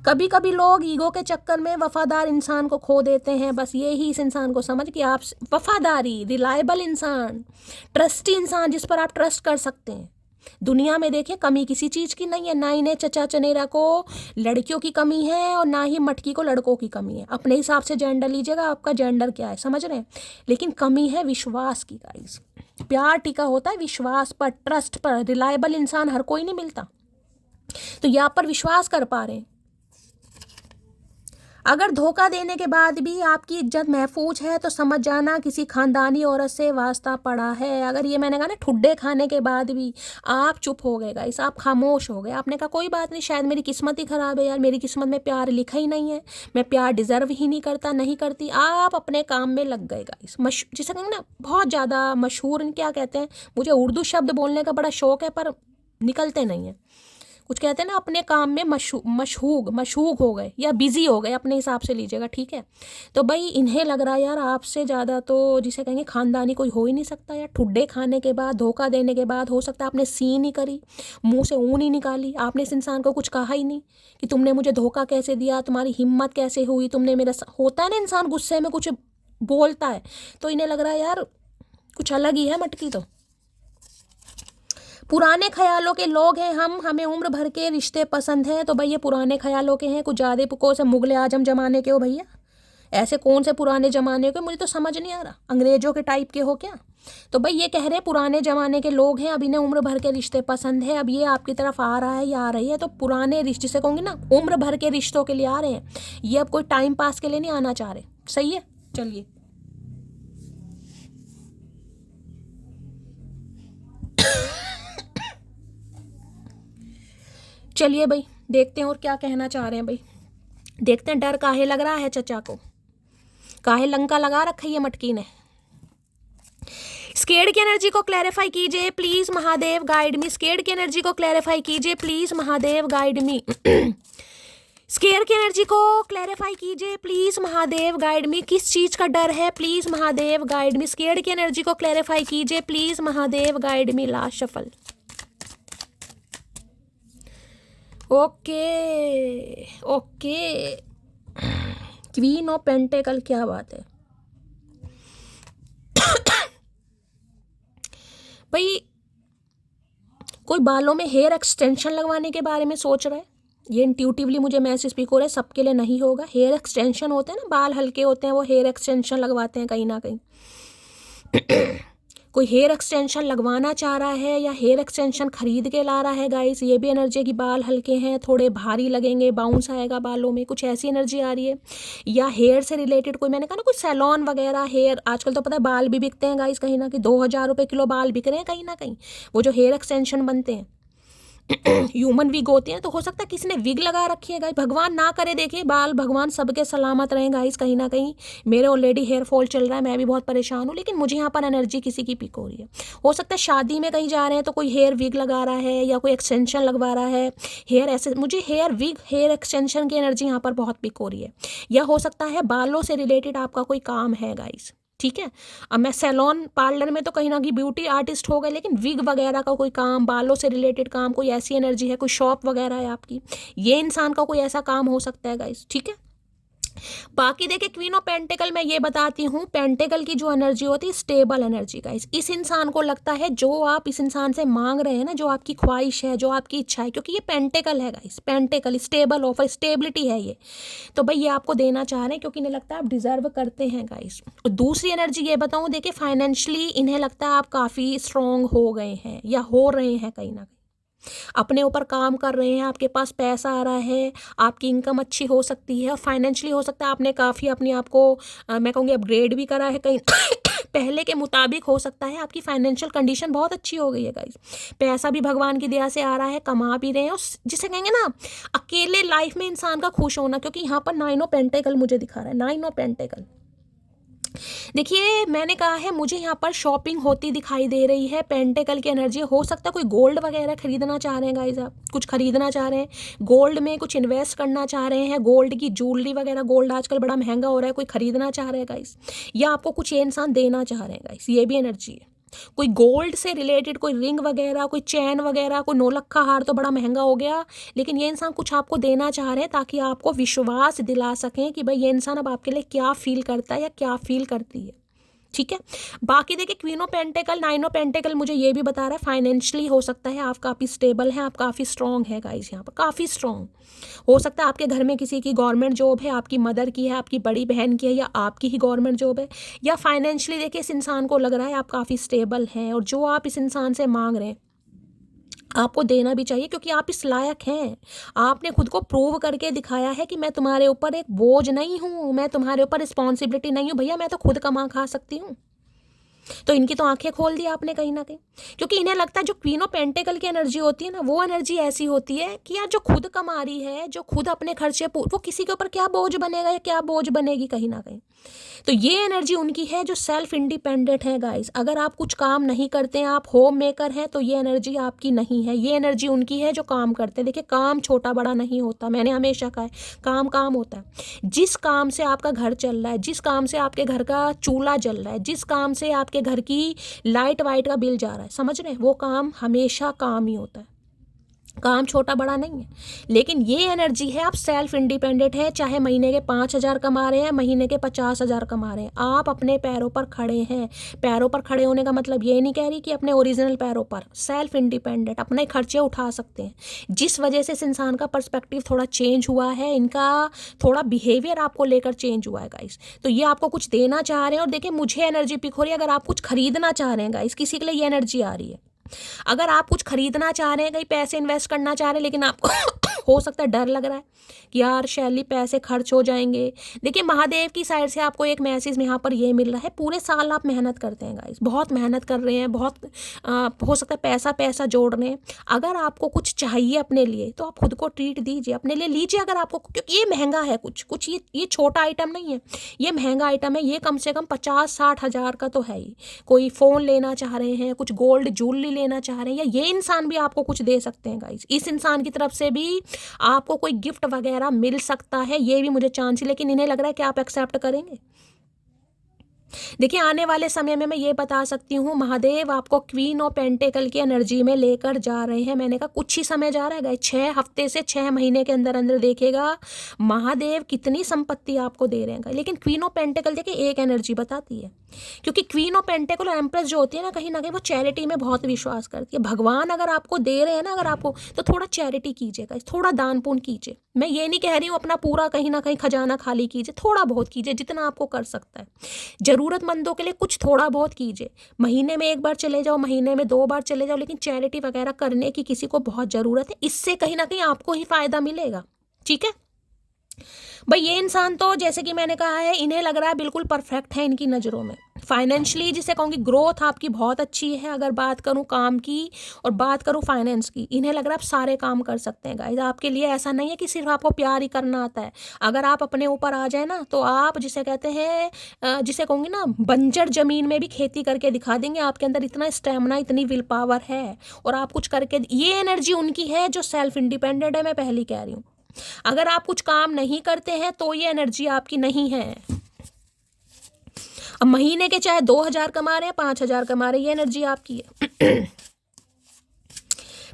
कभी कभी लोग ईगो के चक्कर में वफादार इंसान को खो देते हैं। बस ये ही इस इंसान को समझ कि आप वफादारी, रिलायबल इंसान, ट्रस्टी इंसान जिस पर आप ट्रस्ट कर सकते हैं। दुनिया में देखिए कमी किसी चीज़ की नहीं है, ना इन्हें चचा चनेरा को लड़कियों की कमी है और ना ही मटकी को लड़कों की कमी है। अपने हिसाब से जेंडर लीजिएगा, आपका जेंडर क्या है समझ रहे हैं, लेकिन कमी है विश्वास की गाइस। प्यार टिका होता है विश्वास पर, ट्रस्ट पर। रिलायबल इंसान हर कोई नहीं मिलता, तो यहाँ पर विश्वास कर पा रहे हैं। अगर धोखा देने के बाद भी आपकी इज्जत महफूज है तो समझ जाना किसी खानदानी औरत से वास्ता पड़ा है। अगर ये मैंने कहा ना, ठुड्डे खाने के बाद भी आप चुप हो गए गाइस, आप खामोश हो गए, आपने कहा कोई बात नहीं, शायद मेरी किस्मत ही ख़राब है यार, मेरी किस्मत में प्यार लिखा ही नहीं है, मैं प्यार डिज़र्व ही नहीं करता, नहीं करती। आप अपने काम में लग गए गाइस। जिसे कहेंगे ना बहुत ज़्यादा मशहूर, क्या कहते हैं, मुझे उर्दू शब्द बोलने का बड़ा शौक़ है पर निकलते नहीं हैं। कुछ कहते हैं ना, अपने काम में मशहूग हो गए या बिजी हो गए, अपने हिसाब से लीजिएगा, ठीक है। तो भाई इन्हें लग रहा है यार आपसे ज़्यादा तो जिसे कहेंगे खानदानी कोई हो ही नहीं सकता यार। ठुड्डे खाने के बाद, धोखा देने के बाद, हो सकता है आपने सीन ही करी, मुंह से ऊन ही निकाली, आपने इस इंसान को कुछ कहा ही नहीं कि तुमने मुझे धोखा कैसे दिया, तुम्हारी हिम्मत कैसे हुई, तुमने मेरा होता है ना इंसान गुस्से में कुछ बोलता है, तो इन्हें लग रहा है यार कुछ अलग ही है मटकी। तो पुराने ख्यालों के लोग हैं हम, हमें उम्र भर के रिश्ते पसंद हैं। तो भैया पुराने ख्यालों के हैं, कुछ ज़्यादा को से मुगल आजम ज़माने के हो भैया, ऐसे कौन से पुराने ज़माने के, मुझे तो समझ नहीं आ रहा, अंग्रेज़ों के टाइप के हो क्या। तो भाई ये कह रहे हैं पुराने ज़माने के लोग हैं, अब इन्हें उम्र भर के रिश्ते पसंद है, अब ये आपकी तरफ आ रहा है या आ रही है, तो पुराने रिश्ते से कहूँगी ना, उम्र भर के रिश्तों के लिए आ रहे हैं ये, अब कोई टाइम पास के लिए नहीं आना चाह रहे। सही है, चलिए चलिए भाई देखते हैं और क्या कहना चाह रहे हैं भाई, देखते हैं। डर काहे लग रहा है चचा को, काहे लंका लगा रखा है मटकी ने। स्केर्ड की एनर्जी को क्लैरिफाई कीजिए please Mahadev, guide me. Scared की एनर्जी को क्लैरिफाई कीजिए please Mahadev, guide me. Square की एनर्जी को क्लैरिफाई कीजिए प्लीज महादेव, गाइड मी। किस चीज का डर है please Mahadev, guide me. Square की एनर्जी को क्लैरिफाई कीजिए please Mahadev, guide me. Last shuffle. Okay okay, queen of pentacle, क्या बात है भाई। कोई बालों में हेयर एक्सटेंशन लगवाने के बारे में सोच रहा है, ये इंट्यूटिवली मुझे मैसेज स्पीक हो रहा है, सबके लिए नहीं होगा। हेयर एक्सटेंशन होते हैं ना, बाल हल्के होते हैं, वो हेयर एक्सटेंशन लगवाते हैं कहीं ना कहीं। कोई हेयर एक्सटेंशन लगवाना चाह रहा है या हेयर एक्सटेंशन खरीद के ला रहा है गाइस, ये भी एनर्जी की बाल हल्के हैं, थोड़े भारी लगेंगे, बाउंस आएगा बालों में, कुछ ऐसी एनर्जी आ रही है। या हेयर से रिलेटेड कोई, मैंने कहा ना कुछ सैलॉन वगैरह, हेयर आजकल तो पता है बाल भी बिकते हैं गाइस, कहीं ना कहीं 2000 रुपये किलो बाल बिक रहे हैं कहीं ना कहीं, वो जो हेयर एक्सटेंशन बनते हैं। ह्यूमन विग होती हैं, तो हो सकता है किसी ने विग लगा रखी है गाइस, भगवान ना करे, देखिए बाल भगवान सबके सलामत रहें गाइस। कहीं ना कहीं मेरे ऑलरेडी हेयर फॉल चल रहा है, मैं भी बहुत परेशान हूँ, लेकिन मुझे यहाँ पर एनर्जी किसी की पिक हो रही है। हो सकता है शादी में कहीं जा रहे हैं तो कोई हेयर विग लगा रहा है या कोई एक्सटेंशन लगवा रहा है, हेयर ऐसे, मुझे हेयर विग हेयर एक्सटेंशन की एनर्जी यहाँ पर बहुत पिक हो रही है। या हो सकता है बालों से रिलेटेड आपका कोई काम है गाइस, ठीक है। अब मैं सैलॉन पार्लर में तो कहीं ना कहीं ब्यूटी आर्टिस्ट हो गए, लेकिन विग वगैरह का कोई काम, बालों से रिलेटेड काम, कोई ऐसी एनर्जी है, कोई शॉप वगैरह है आपकी, ये इंसान का कोई ऐसा काम हो सकता है गाइस, ठीक है। बाकी देखिए क्वीन ऑफ पेंटिकल मैं ये बताती हूँ, पेंटिकल की जो एनर्जी होती है स्टेबल एनर्जी का, इस इंसान को लगता है जो आप इस इंसान से मांग रहे हैं ना, जो आपकी ख्वाहिश है, जो आपकी इच्छा है, क्योंकि ये पेंटिकल है guys, pentacle stable offer, stability है ये, तो भाई ये आपको देना चाह रहे हैं क्योंकि इन्हें लगता है आप डिजर्व करते हैं गाइस। और दूसरी एनर्जी ये बताऊँ, देखिए फाइनेंशियली इन्हें लगता है आप काफ़ी स्ट्रांग हो गए हैं या हो रहे हैं, कहीं ना कहीं अपने ऊपर काम कर रहे हैं, आपके पास पैसा आ रहा है, आपकी इनकम अच्छी हो सकती है और फाइनेंशियली हो सकता है आपने काफ़ी अपने आप को मैं कहूँगी अपग्रेड भी करा है कहीं पहले के मुताबिक हो सकता है आपकी फाइनेंशियल कंडीशन बहुत अच्छी हो गई है गाइस, पैसा भी भगवान की दया से आ रहा है, कमा भी रहे हैं, और जिसे कहेंगे ना अकेले लाइफ में इंसान का खुश होना, क्योंकि यहाँ पर 9 ऑफ पेंटिकल मुझे दिखा रहा है, 9 ऑफ पेंटिकल। देखिए मैंने कहा है मुझे यहाँ पर शॉपिंग होती दिखाई दे रही है, पेंटिकल की एनर्जी, हो सकता है कोई गोल्ड वगैरह खरीदना चाह रहे हैं गाइस, आप कुछ खरीदना चाह रहे हैं, गोल्ड में कुछ इन्वेस्ट करना चाह रहे हैं, गोल्ड की ज्वेलरी वगैरह, गोल्ड आजकल बड़ा महंगा हो रहा है, कोई खरीदना चाह रहे हैं गाइस, या आपको कुछ ये इंसान देना चाह रहे हैं गाइस, ये भी एनर्जी है। कोई गोल्ड से रिलेटेड कोई रिंग वगैरह, कोई चैन वगैरह, कोई नौलखा हार तो बड़ा महंगा हो गया, लेकिन ये इंसान कुछ आपको देना चाह रहे हैं ताकि आपको विश्वास दिला सकें कि भाई ये इंसान अब आपके लिए क्या फील करता है या क्या फील करती है, ठीक है। बाकी देखिए queen of pentacle, 9 of pentacle मुझे ये भी बता रहा है फाइनेंशियली हो सकता है आप काफ़ी स्टेबल हैं, आप काफ़ी स्ट्रांग है गाइस, यहाँ पर काफ़ी स्ट्रांग हो सकता है आपके घर में किसी की गवर्नमेंट जॉब है, आपकी मदर की है, आपकी बड़ी बहन की है, या आपकी ही गवर्नमेंट जॉब है, या फाइनेंशियली देखिए इस इंसान को लग रहा है आप काफ़ी स्टेबल हैं, और जो आप इस इंसान से मांग रहे हैं आपको देना भी चाहिए, क्योंकि आप इस लायक हैं, आपने खुद को प्रूव करके दिखाया है कि मैं तुम्हारे ऊपर एक बोझ नहीं हूँ, मैं तुम्हारे ऊपर रिस्पॉन्सिबिलिटी नहीं हूँ, भैया मैं तो खुद कमा खा सकती हूँ। तो इनकी तो आंखें खोल दी आपने कहीं ना कहीं, क्योंकि इन्हें लगता है जो क्वीन ऑफ पेंटिकल की एनर्जी होती है ना, वो एनर्जी ऐसी होती है कि यार जो खुद कमा रही है, जो खुद अपने खर्चे वो किसी के ऊपर क्या बोझ बनेगा या क्या बोझ बनेगी कहीं ना कहीं। तो ये एनर्जी उनकी है जो सेल्फ इंडिपेंडेंट है गाइस। अगर आप कुछ काम नहीं करते हैं, आप होम मेकर हैं, तो ये एनर्जी आपकी नहीं है, ये एनर्जी उनकी है जो काम करते हैं। देखिए काम छोटा बड़ा नहीं होता, मैंने हमेशा कहा है काम काम होता है। जिस काम से आपका घर चल रहा है, जिस काम से आपके घर का चूल्हा जल रहा है, जिस काम से आपके घर की लाइट वाइट का बिल जा रहा है, समझ रहे हैं, वो काम हमेशा काम ही होता है, काम छोटा बड़ा नहीं है। लेकिन ये एनर्जी है आप सेल्फ इंडिपेंडेंट है, चाहे महीने के 5,000 कमा रहे हैं, महीने के 50,000 कमा रहे हैं, आप अपने पैरों पर खड़े हैं। पैरों पर खड़े होने का मतलब ये नहीं कह रही कि अपने ओरिजिनल पैरों पर, सेल्फ इंडिपेंडेंट, अपने खर्चे उठा सकते हैं। जिस वजह से इस इंसान का पर्सपेक्टिव थोड़ा चेंज हुआ है, इनका थोड़ा बिहेवियर आपको लेकर चेंज हुआ है गाइस, तो ये आपको कुछ देना चाह रहे हैं। और देखिए मुझे एनर्जी पिक हो रही है, अगर आप कुछ खरीदना चाह रहे हैं गाइस, किसी के लिए ये एनर्जी आ रही है, अगर आप कुछ खरीदना चाह रहे हैं, कहीं पैसे इन्वेस्ट करना चाह रहे हैं, लेकिन आपको हो सकता है डर लग रहा है कि यार शैली पैसे खर्च हो जाएंगे। देखिए महादेव की साइड से आपको एक मैसेज में यहाँ पर ये मिल रहा है, पूरे साल आप मेहनत करते हैं गाइस, बहुत मेहनत कर रहे हैं, बहुत हो सकता है पैसा पैसा जोड़ रहे हैं। अगर आपको कुछ चाहिए अपने लिए तो आप खुद को ट्रीट दीजिए, अपने लिए लीजिए अगर आपको, क्योंकि ये महंगा है, कुछ ये छोटा आइटम नहीं है, ये महंगा आइटम है, ये कम से कम 50-60 हज़ार का तो है ही। कोई फ़ोन लेना चाह रहे हैं, कुछ गोल्ड ज्वेलरी लेना चाह रहे हैं, या ये इंसान भी आपको कुछ दे सकते हैं गाइस, इस इंसान की तरफ से भी आपको कोई गिफ्ट वगैरह मिल सकता है, ये भी मुझे चांस है। लेकिन इन्हें लग रहा है कि आप एक्सेप्ट करेंगे। देखिए आने वाले समय में मैं ये बता सकती हूँ, महादेव आपको क्वीन ऑफ पेंटिकल की एनर्जी में लेकर जा रहे हैं। मैंने कहा कुछ ही समय जा रहा है गाइस, 6 हफ्ते से 6 महीने के अंदर अंदर देखिएगा महादेव कितनी संपत्ति आपको दे रहे हैं। लेकिन क्वीन ऑफ पेंटिकल देखिए एक एनर्जी बताती है, क्योंकि क्वीन ऑफ पेंटिकल और एम्प्रेस जो होती है ना, कहीं वो चैरिटी में बहुत विश्वास करती है। भगवान अगर आपको दे रहे हैं ना, अगर आपको, तो थोड़ा चैरिटी कीजिएगा, थोड़ा दान पुण्य कीजिए। मैं ये नहीं कह रही हूँ अपना पूरा कहीं ना कहीं खजाना खाली कीजिए, थोड़ा बहुत कीजिए जितना आपको कर सकता है। जरूरतमंदों के लिए कुछ थोड़ा बहुत कीजिए, महीने में 1 बार चले जाओ, महीने में 2 बार चले जाओ, लेकिन चैरिटी वगैरह करने की किसी को बहुत ज़रूरत है, इससे कहीं ना कहीं आपको ही फायदा मिलेगा, ठीक है भाई। ये इंसान तो जैसे कि मैंने कहा है, इन्हें लग रहा है बिल्कुल परफेक्ट है इनकी नज़रों में। फाइनेंशियली जिसे कहूँगी ग्रोथ आपकी बहुत अच्छी है, अगर बात करूँ काम की और बात करूँ फाइनेंस की, इन्हें लग रहा है आप सारे काम कर सकते हैं गाइस। आपके लिए ऐसा नहीं है कि सिर्फ आपको प्यार ही करना आता है। अगर आप अपने ऊपर आ जाए ना, तो आप जिसे कहते हैं, जिसे कहूँगी ना, बंजर ज़मीन में भी खेती करके दिखा देंगे। आपके अंदर इतना स्टेमिना, इतनी विल पावर है, और आप कुछ करके, ये एनर्जी उनकी है जो सेल्फ इंडिपेंडेंट है, मैं पहले कह रही हूँ। अगर आप कुछ काम नहीं करते हैं तो ये एनर्जी आपकी नहीं है। अब महीने के चाहे 2,000 कमा रहे हैं, 5,000 कमा रहे हैं, ये एनर्जी आपकी है।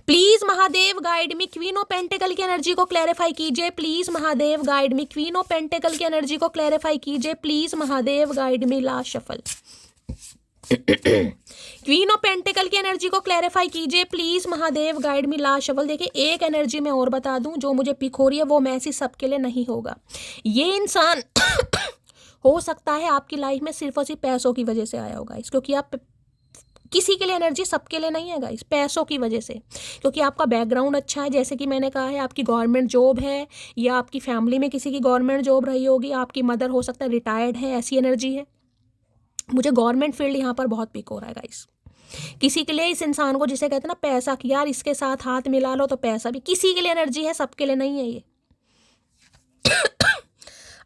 Please Mahadev guide me, queen of pentacle की एनर्जी को क्लैरिफाई कीजिए please Mahadev guide me, queen of pentacle की एनर्जी को क्लैरिफाई कीजिए please Mahadev guide me. Last shuffle. Queen of pentacle की एनर्जी को क्लैरिफाई कीजिए please Mahadev guide me. Last shuffle. देखिए एक एनर्जी में और बता दूं जो मुझे पिक हो रही है, वो मैसेज सबके लिए नहीं होगा। ये इंसान हो सकता है आपकी लाइफ में सिर्फ और सिर्फ पैसों की वजह से आया होगा, क्योंकि आप किसी के लिए एनर्जी सबके लिए नहीं है गाइस, पैसों की वजह से, क्योंकि आपका बैकग्राउंड अच्छा है। जैसे कि मैंने कहा है, आपकी गवर्नमेंट जॉब है या आपकी फैमिली में किसी की गवर्नमेंट जॉब रही होगी, आपकी मदर हो सकता है रिटायर्ड है, ऐसी एनर्जी है। मुझे गवर्नमेंट फील्ड यहाँ पर बहुत पिक हो रहा है गाइस। किसी के लिए, इस इंसान को जिसे कहते हैं ना पैसा, कि यार इसके साथ हाथ मिला लो तो पैसा भी, किसी के लिए एनर्जी है, सबके लिए नहीं है ये।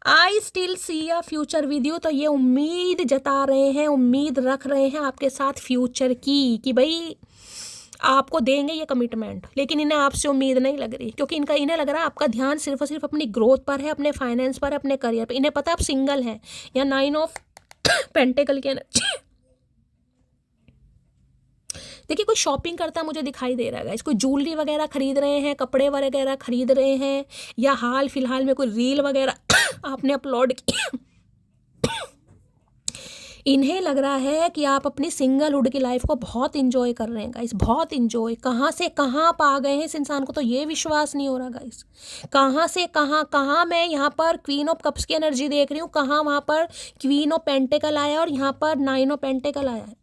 I still see a future with you, तो ये उम्मीद जता रहे हैं, उम्मीद रख रहे हैं आपके साथ फ्यूचर की, कि भाई आपको देंगे ये कमिटमेंट। लेकिन इन्हें आपसे उम्मीद नहीं लग रही, क्योंकि इन्हें लग रहा है आपका ध्यान सिर्फ और सिर्फ अपनी ग्रोथ पर है, अपने फाइनेंस पर, अपने करियर पर। इन्हें पता है आप सिंगल हैं, या 9 ऑफ पेंटिकल की एनर्जी। देखिए कोई शॉपिंग करता मुझे दिखाई दे रहा है, कोई ज्वेलरी वगैरह खरीद रहे हैं, कपड़े वगैरह खरीद रहे हैं, या हाल फिलहाल में कोई रील वगैरह आपने अपलोड की। इन्हें लग रहा है कि आप अपनी सिंगलहुड की लाइफ को बहुत इंजॉय कर रहे हैं गाइस, बहुत इंजॉय। कहाँ से कहाँ आप आ गए हैं, इस इंसान को तो ये विश्वास नहीं हो रहा गाइस। कहाँ से कहाँ मैं यहाँ पर क्वीन ऑफ कप्स की एनर्जी देख रही हूँ, कहाँ वहाँ पर क्वीन ऑफ पेंटिकल आया और यहाँ पर 9 ऑफ पेंटिकल आया है।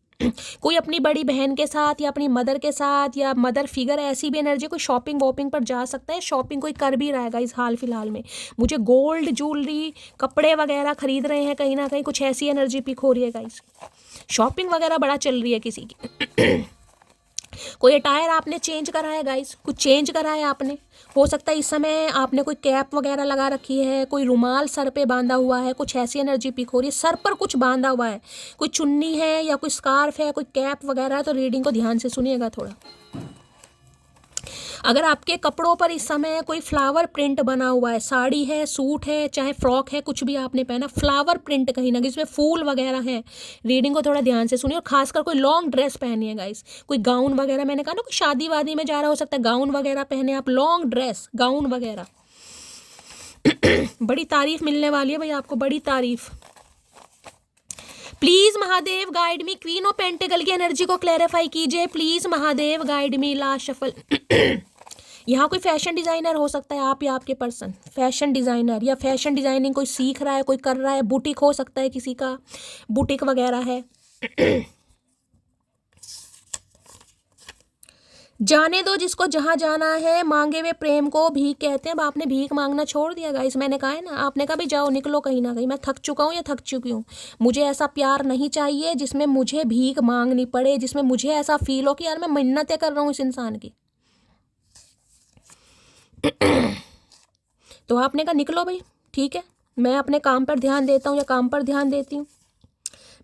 कोई अपनी बड़ी बहन के साथ या अपनी मदर के साथ, या मदर फिगर, ऐसी भी एनर्जी। कोई शॉपिंग वॉपिंग पर जा सकता है, शॉपिंग कोई कर भी रहा है गाइस हाल फिलहाल में। मुझे गोल्ड ज्वेलरी, कपड़े वगैरह खरीद रहे हैं, कहीं ना कहीं कुछ ऐसी एनर्जी पिक हो रही है गाइस। शॉपिंग वगैरह बड़ा चल रही है किसी की। कोई अटायर आपने चेंज करा है गाइस, कुछ चेंज करा है आपने। हो सकता है इस समय आपने कोई कैप वगैरह लगा रखी है, कोई रुमाल सर पे बांधा हुआ है, कुछ ऐसी एनर्जी पिक हो रही है। सर पर कुछ बांधा हुआ है, कोई चुन्नी है या कोई स्कार्फ है, कोई कैप वगैरह है। तो रीडिंग को ध्यान से सुनिएगा थोड़ा। अगर आपके कपड़ों पर इस समय कोई फ्लावर प्रिंट बना हुआ है, साड़ी है, सूट है, चाहे फ्रॉक है, कुछ भी आपने पहना, फ्लावर प्रिंट कहीं ना कहीं इसमें फूल वगैरह है। रीडिंग को थोड़ा ध्यान से सुनिए, और खासकर कोई लॉन्ग ड्रेस पहनी है गाइस, कोई गाउन वगैरह। मैंने कहा ना कोई शादी वादी में जा रहा हो सकता है, गाउन वगैरह पहने आप, लॉन्ग ड्रेस, गाउन वगैरह। बड़ी तारीफ मिलने वाली है भाई आपको, बड़ी तारीफ। Please Mahadev guide me, queen of pentacle की एनर्जी को क्लैरिफाई कीजिए please Mahadev guide me. Last shuffle. यहाँ कोई फैशन डिजाइनर हो सकता है, आप या आपके पर्सन फैशन डिजाइनर, या फैशन डिजाइनिंग कोई सीख रहा है, कोई कर रहा है। बुटीक हो सकता है, किसी का बुटीक वगैरह है। जाने दो जिसको जहाँ जाना है, मांगे हुए प्रेम को भीख कहते हैं। अब आपने भीख मांगना छोड़ दिया गाइस। मैंने कहा है ना, आपने कहा भाई जाओ निकलो कहीं ना कहीं, मैं थक चुका हूँ या थक चुकी हूँ। मुझे ऐसा प्यार नहीं चाहिए जिसमें मुझे भीख मांगनी पड़े, जिसमें मुझे ऐसा फील हो कि यार मैं मिन्नतें कर रहा हूँ इस इंसान की। तो आपने कहा निकलो भाई, ठीक है, मैं अपने काम पर ध्यान देता हूँ या काम पर ध्यान देती हूँ।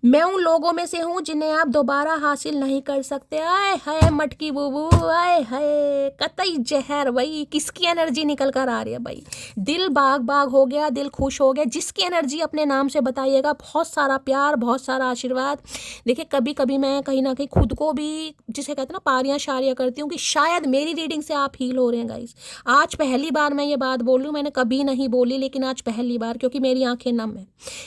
मैं उन लोगों में से हूँ जिन्हें आप दोबारा हासिल नहीं कर सकते। आए हाय मटकी बुबू, आए हाय कतई जहर। भाई किसकी एनर्जी निकल कर आ रही है भाई, दिल बाग बाग हो गया, दिल खुश हो गया। जिसकी एनर्जी अपने नाम से बताइएगा, बहुत सारा प्यार, बहुत सारा आशीर्वाद। देखिए कभी कभी मैं कहीं ना कहीं खुद को भी, जिसे कहते हैं ना, पारियाँ शारियाँ करती हूँ कि शायद मेरी रीडिंग से आप हील हो रहे हैं गाइस। आज पहली बार मैं ये बात बोल रही हूँ, मैंने कभी नहीं बोली, लेकिन आज पहली बार, क्योंकि मेरी आंखें नम है।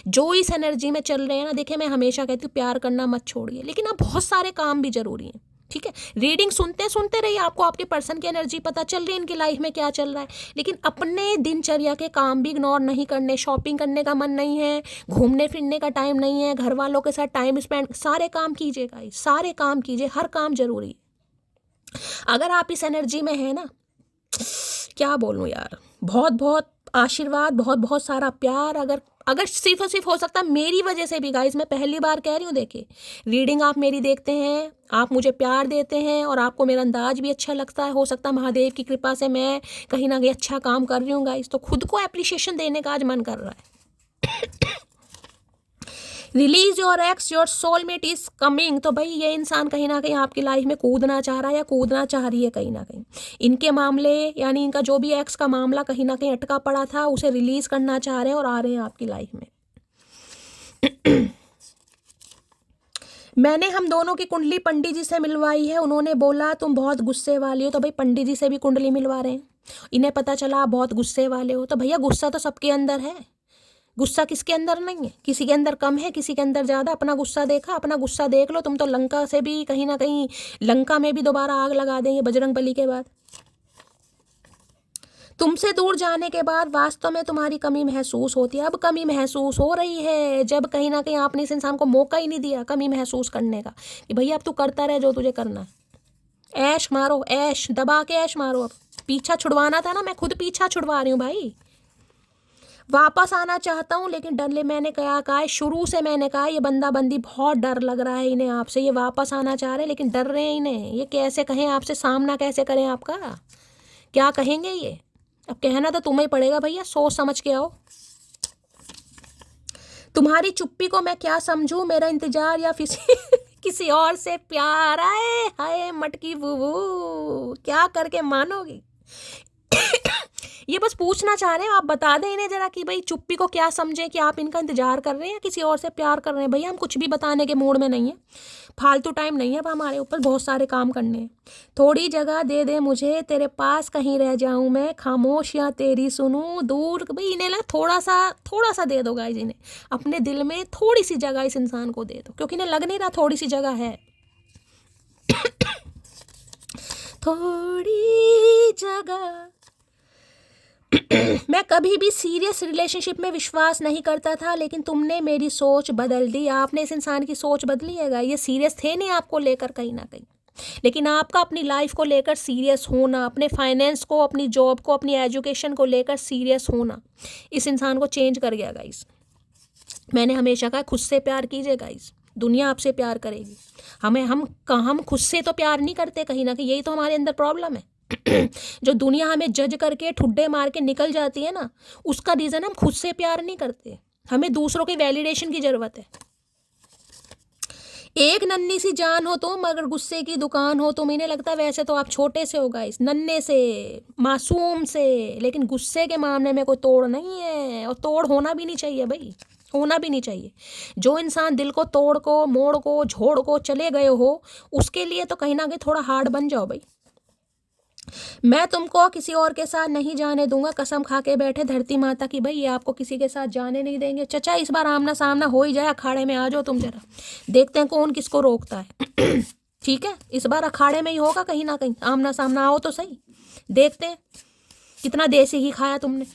जो इस एनर्जी में चल रहे हैं ना, देखिए मैं हमेशा कहती हूँ प्यार करना मत छोड़िए, लेकिन अब बहुत सारे काम भी जरूरी हैं। ठीक है, रीडिंग सुनते सुनते रहिए, आपको आपके पर्सन की एनर्जी पता चल रही है, इनकी लाइफ में क्या चल रहा है। लेकिन अपने दिनचर्या के काम भी इग्नोर नहीं करने। शॉपिंग करने का मन नहीं है, घूमने फिरने का टाइम नहीं है, घर वालों के साथ टाइम स्पेंड, सारे काम कीजिएगा, सारे काम कीजिए, हर काम जरूरी है। अगर आप इस एनर्जी में है ना, क्या बोलूं यार, बहुत बहुत आशीर्वाद, बहुत बहुत सारा प्यार। अगर सिर्फ और सिर्फ हो सकता है मेरी वजह से भी गाइस, मैं पहली बार कह रही हूँ, देखिए रीडिंग आप मेरी देखते हैं, आप मुझे प्यार देते हैं और आपको मेरा अंदाज भी अच्छा लगता है। हो सकता है महादेव की कृपा से मैं कहीं ना कहीं अच्छा काम कर रही हूँ गाइस, तो खुद को एप्रिशिएशन देने का आज मन कर रहा है। Release your x, your soulmate is coming. तो भाई ये इंसान कहीं ना कहीं आपकी लाइफ में कूदना चाह रहा है या कूदना चाह रही है कहीं ना कहीं। इनके मामले, यानी इनका जो भी एक्स का मामला कहीं ना कहीं अटका पड़ा था, उसे रिलीज करना चाह रहे हैं और आ रहे हैं आपकी लाइफ में। मैंने हम दोनों की कुंडली पंडित जी से मिलवाई है, उन्होंने बोला तुम बहुत गुस्से वाली हो, तो भाई पंडित जी से भी कुंडली मिलवा रहे हैं। इन्हें पता चला आप बहुत गुस्से वाले हो, तो भैया गुस्सा तो सबके अंदर है, गुस्सा किसके अंदर नहीं है, किसी के अंदर कम है किसी के अंदर ज़्यादा। अपना गुस्सा देखा, अपना गुस्सा देख लो, तुम तो लंका से भी कहीं ना कहीं, लंका में भी दोबारा आग लगा देंगे बजरंग बली के बाद। तुमसे दूर जाने के बाद वास्तव में तुम्हारी कमी महसूस होती है। अब कमी महसूस हो रही है, जब कहीं ना कहीं आपने इस इंसान को मौका ही नहीं दिया कमी महसूस करने का, कि भैया अब तू करता रहे जो तुझे करना है। ऐश मारो, ऐश दबा के ऐश मारो। अब पीछा छुड़वाना था ना, मैं खुद पीछा छुड़वा रही हूँ भाई। वापस आना चाहता हूँ लेकिन डर ले, मैंने कहा है शुरू से, मैंने कहा ये बंदा बंदी बहुत डर लग रहा है इन्हें आपसे। ये वापस आना चाह रहे हैं लेकिन डर रहे हैं इन्हें। ये कैसे कहें आपसे, सामना कैसे करें आपका, क्या कहेंगे ये। अब कहना तो तुम्हें पड़ेगा भैया, सोच समझ के आओ। तुम्हारी चुप्पी को मैं क्या समझूं, मेरा इंतजार या किसी और से प्यार। आए हाय मटकी बुबू, क्या करके मानोगी। ये बस पूछना चाह रहे हैं, आप बता दें इन्हें जरा कि भाई चुप्पी को क्या समझें, कि आप इनका इंतजार कर रहे हैं या किसी और से प्यार कर रहे हैं। भैया हम कुछ भी बताने के मूड में नहीं है, फालतू टाइम नहीं है, अब हमारे ऊपर बहुत सारे काम करने हैं। थोड़ी जगह दे दे मुझे, तेरे पास कहीं रह जाऊं मैं, खामोश या तेरी सुनूं दूर। भाई इन्हें ना थोड़ा सा दे दो गाइस, इन्हें अपने दिल में थोड़ी सी जगह इस इंसान को दे दो, क्योंकि इन्हें लग नहीं रहा थोड़ी सी जगह है। थोड़ी जगह। मैं कभी भी सीरियस रिलेशनशिप में विश्वास नहीं करता था, लेकिन तुमने मेरी सोच बदल दी। आपने इस इंसान की सोच बदली है। ये सीरियस थे नहीं आपको लेकर कहीं ना कहीं, लेकिन आपका अपनी लाइफ को लेकर सीरियस होना, अपने फाइनेंस को, अपनी जॉब को, अपनी एजुकेशन को लेकर सीरियस होना इस इंसान को चेंज कर गया गाइस। मैंने हमेशा कहा खुद से प्यार कीजिए गाइस, दुनिया आपसे प्यार करेगी। हम खुद से तो प्यार नहीं करते कहीं ना कहीं, यही तो हमारे अंदर प्रॉब्लम है। जो दुनिया हमें जज करके ठुड्डे मार के निकल जाती है ना, उसका रीज़न हम खुद से प्यार नहीं करते, हमें दूसरों के वैलिडेशन की ज़रूरत है। एक नन्ही सी जान हो तुम, अगर गुस्से की दुकान हो तुम। इन्हें लगता है वैसे तो आप छोटे से हो गाइस, नन्हे से, मासूम से, लेकिन गुस्से के मामले में कोई तोड़ नहीं है, और तोड़ होना भी नहीं चाहिए भाई, होना भी नहीं चाहिए। जो इंसान दिल को तोड़ को, मोड़ को, झोड़ को चले गए हो, उसके लिए तो कहीं ना कहीं थोड़ा हार्ड बन जाओ भाई। मैं तुमको किसी और के साथ नहीं जाने दूंगा, कसम खा के बैठे धरती माता की, भाई ये आपको किसी के साथ जाने नहीं देंगे। चचा इस बार आमना सामना हो ही जाए, अखाड़े में आ जाओ तुम जरा, देखते हैं कौन किसको रोकता है। ठीक है, इस बार अखाड़े में ही होगा कहीं ना कहीं, आमना सामना आओ तो सही, देखते हैं कितना देसी घी खाया तुमने।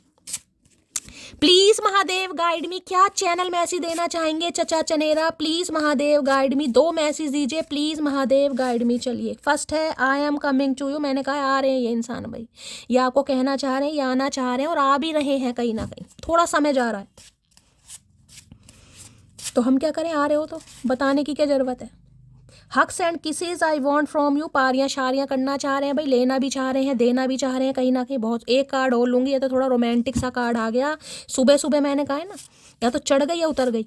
प्लीज महादेव गाइड मी, क्या चैनल मैसेज देना चाहेंगे चचा चनेरा, please Mahadev guide me, 2 message दीजिए प्लीज महादेव गाइड मी। चलिए फर्स्ट है I am coming to you, मैंने कहा आ रहे हैं ये इंसान भाई, ये आपको कहना चाह रहे हैं, ये आना चाह रहे हैं और आ भी रहे हैं कहीं ना कहीं, थोड़ा समय जा रहा है तो हम क्या करें, आ रहे हो तो बताने की क्या जरूरत है। Hugs and kisses I want from you, पारियाँ शारियाँ करना चाह रहे हैं भाई, लेना भी चाह रहे हैं, देना भी चाह रहे हैं कहीं ना कहीं। बहुत, एक कार्ड और लूँगी, ये तो थोड़ा रोमांटिक सा कार्ड आ गया सुबह सुबह, मैंने कहा है ना, या तो चढ़ गई या उतर गई।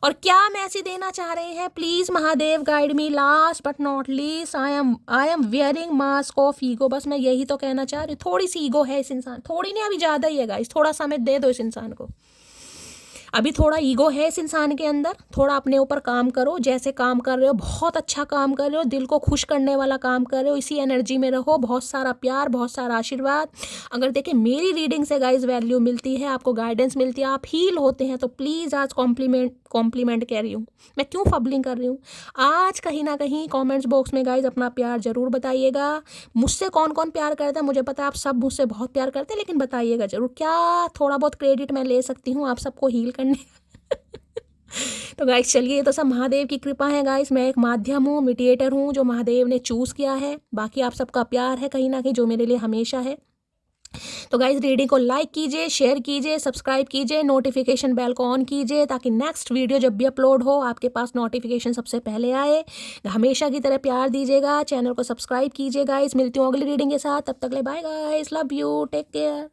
और क्या मैसेज देना चाह रहे हैं, please Mahadev guide me. Last but not least, I am wearing mask of ego, बस मैं यही तो कहना चाह रही हूँ, थोड़ी सी ईगो है इस इंसान, थोड़ी नहीं अभी ज़्यादा ही है गाइस, थोड़ा समय दे दो इस इंसान को। अभी थोड़ा ईगो है इस इंसान के अंदर, थोड़ा अपने ऊपर काम करो, जैसे काम कर रहे हो बहुत अच्छा काम कर रहे हो, दिल को खुश करने वाला काम कर रहे हो, इसी एनर्जी में रहो, बहुत सारा प्यार, बहुत सारा आशीर्वाद। अगर देखिए मेरी रीडिंग से गाइस वैल्यू मिलती है, आपको गाइडेंस मिलती है, आप हील होते हैं, तो प्लीज़ आज कॉम्प्लीमेंट कह रही हूँ मैं, क्यों फबलिंग कर रही हूँ आज, कहीं ना कहीं कॉमेंट्स बॉक्स में गाइज अपना प्यार जरूर बताइएगा। मुझसे कौन कौन प्यार करता है मुझे पता है, आप सब मुझसे बहुत प्यार करते हैं, लेकिन बताइएगा जरूर, क्या थोड़ा बहुत क्रेडिट मैं ले सकती हूँ आप सबको हील करने। तो गाइस चलिए, ये तो सब महादेव की कृपा है गाइस, मैं एक माध्यम हूँ, मीडिएटर हूँ जो महादेव ने चूज़ किया है, बाकी आप सबका प्यार है कहीं ना कहीं जो मेरे लिए हमेशा है। तो गाइस रीडिंग को लाइक कीजिए, शेयर कीजिए, सब्सक्राइब कीजिए, नोटिफिकेशन बेल को ऑन कीजिए, ताकि नेक्स्ट वीडियो जब भी अपलोड हो आपके पास नोटिफिकेशन सबसे पहले आए। हमेशा की तरह प्यार दीजिएगा, चैनल को सब्सक्राइब कीजिए गाइस। मिलती हूँ अगली रीडिंग के साथ, तब तक ले bye guys, love you, take care.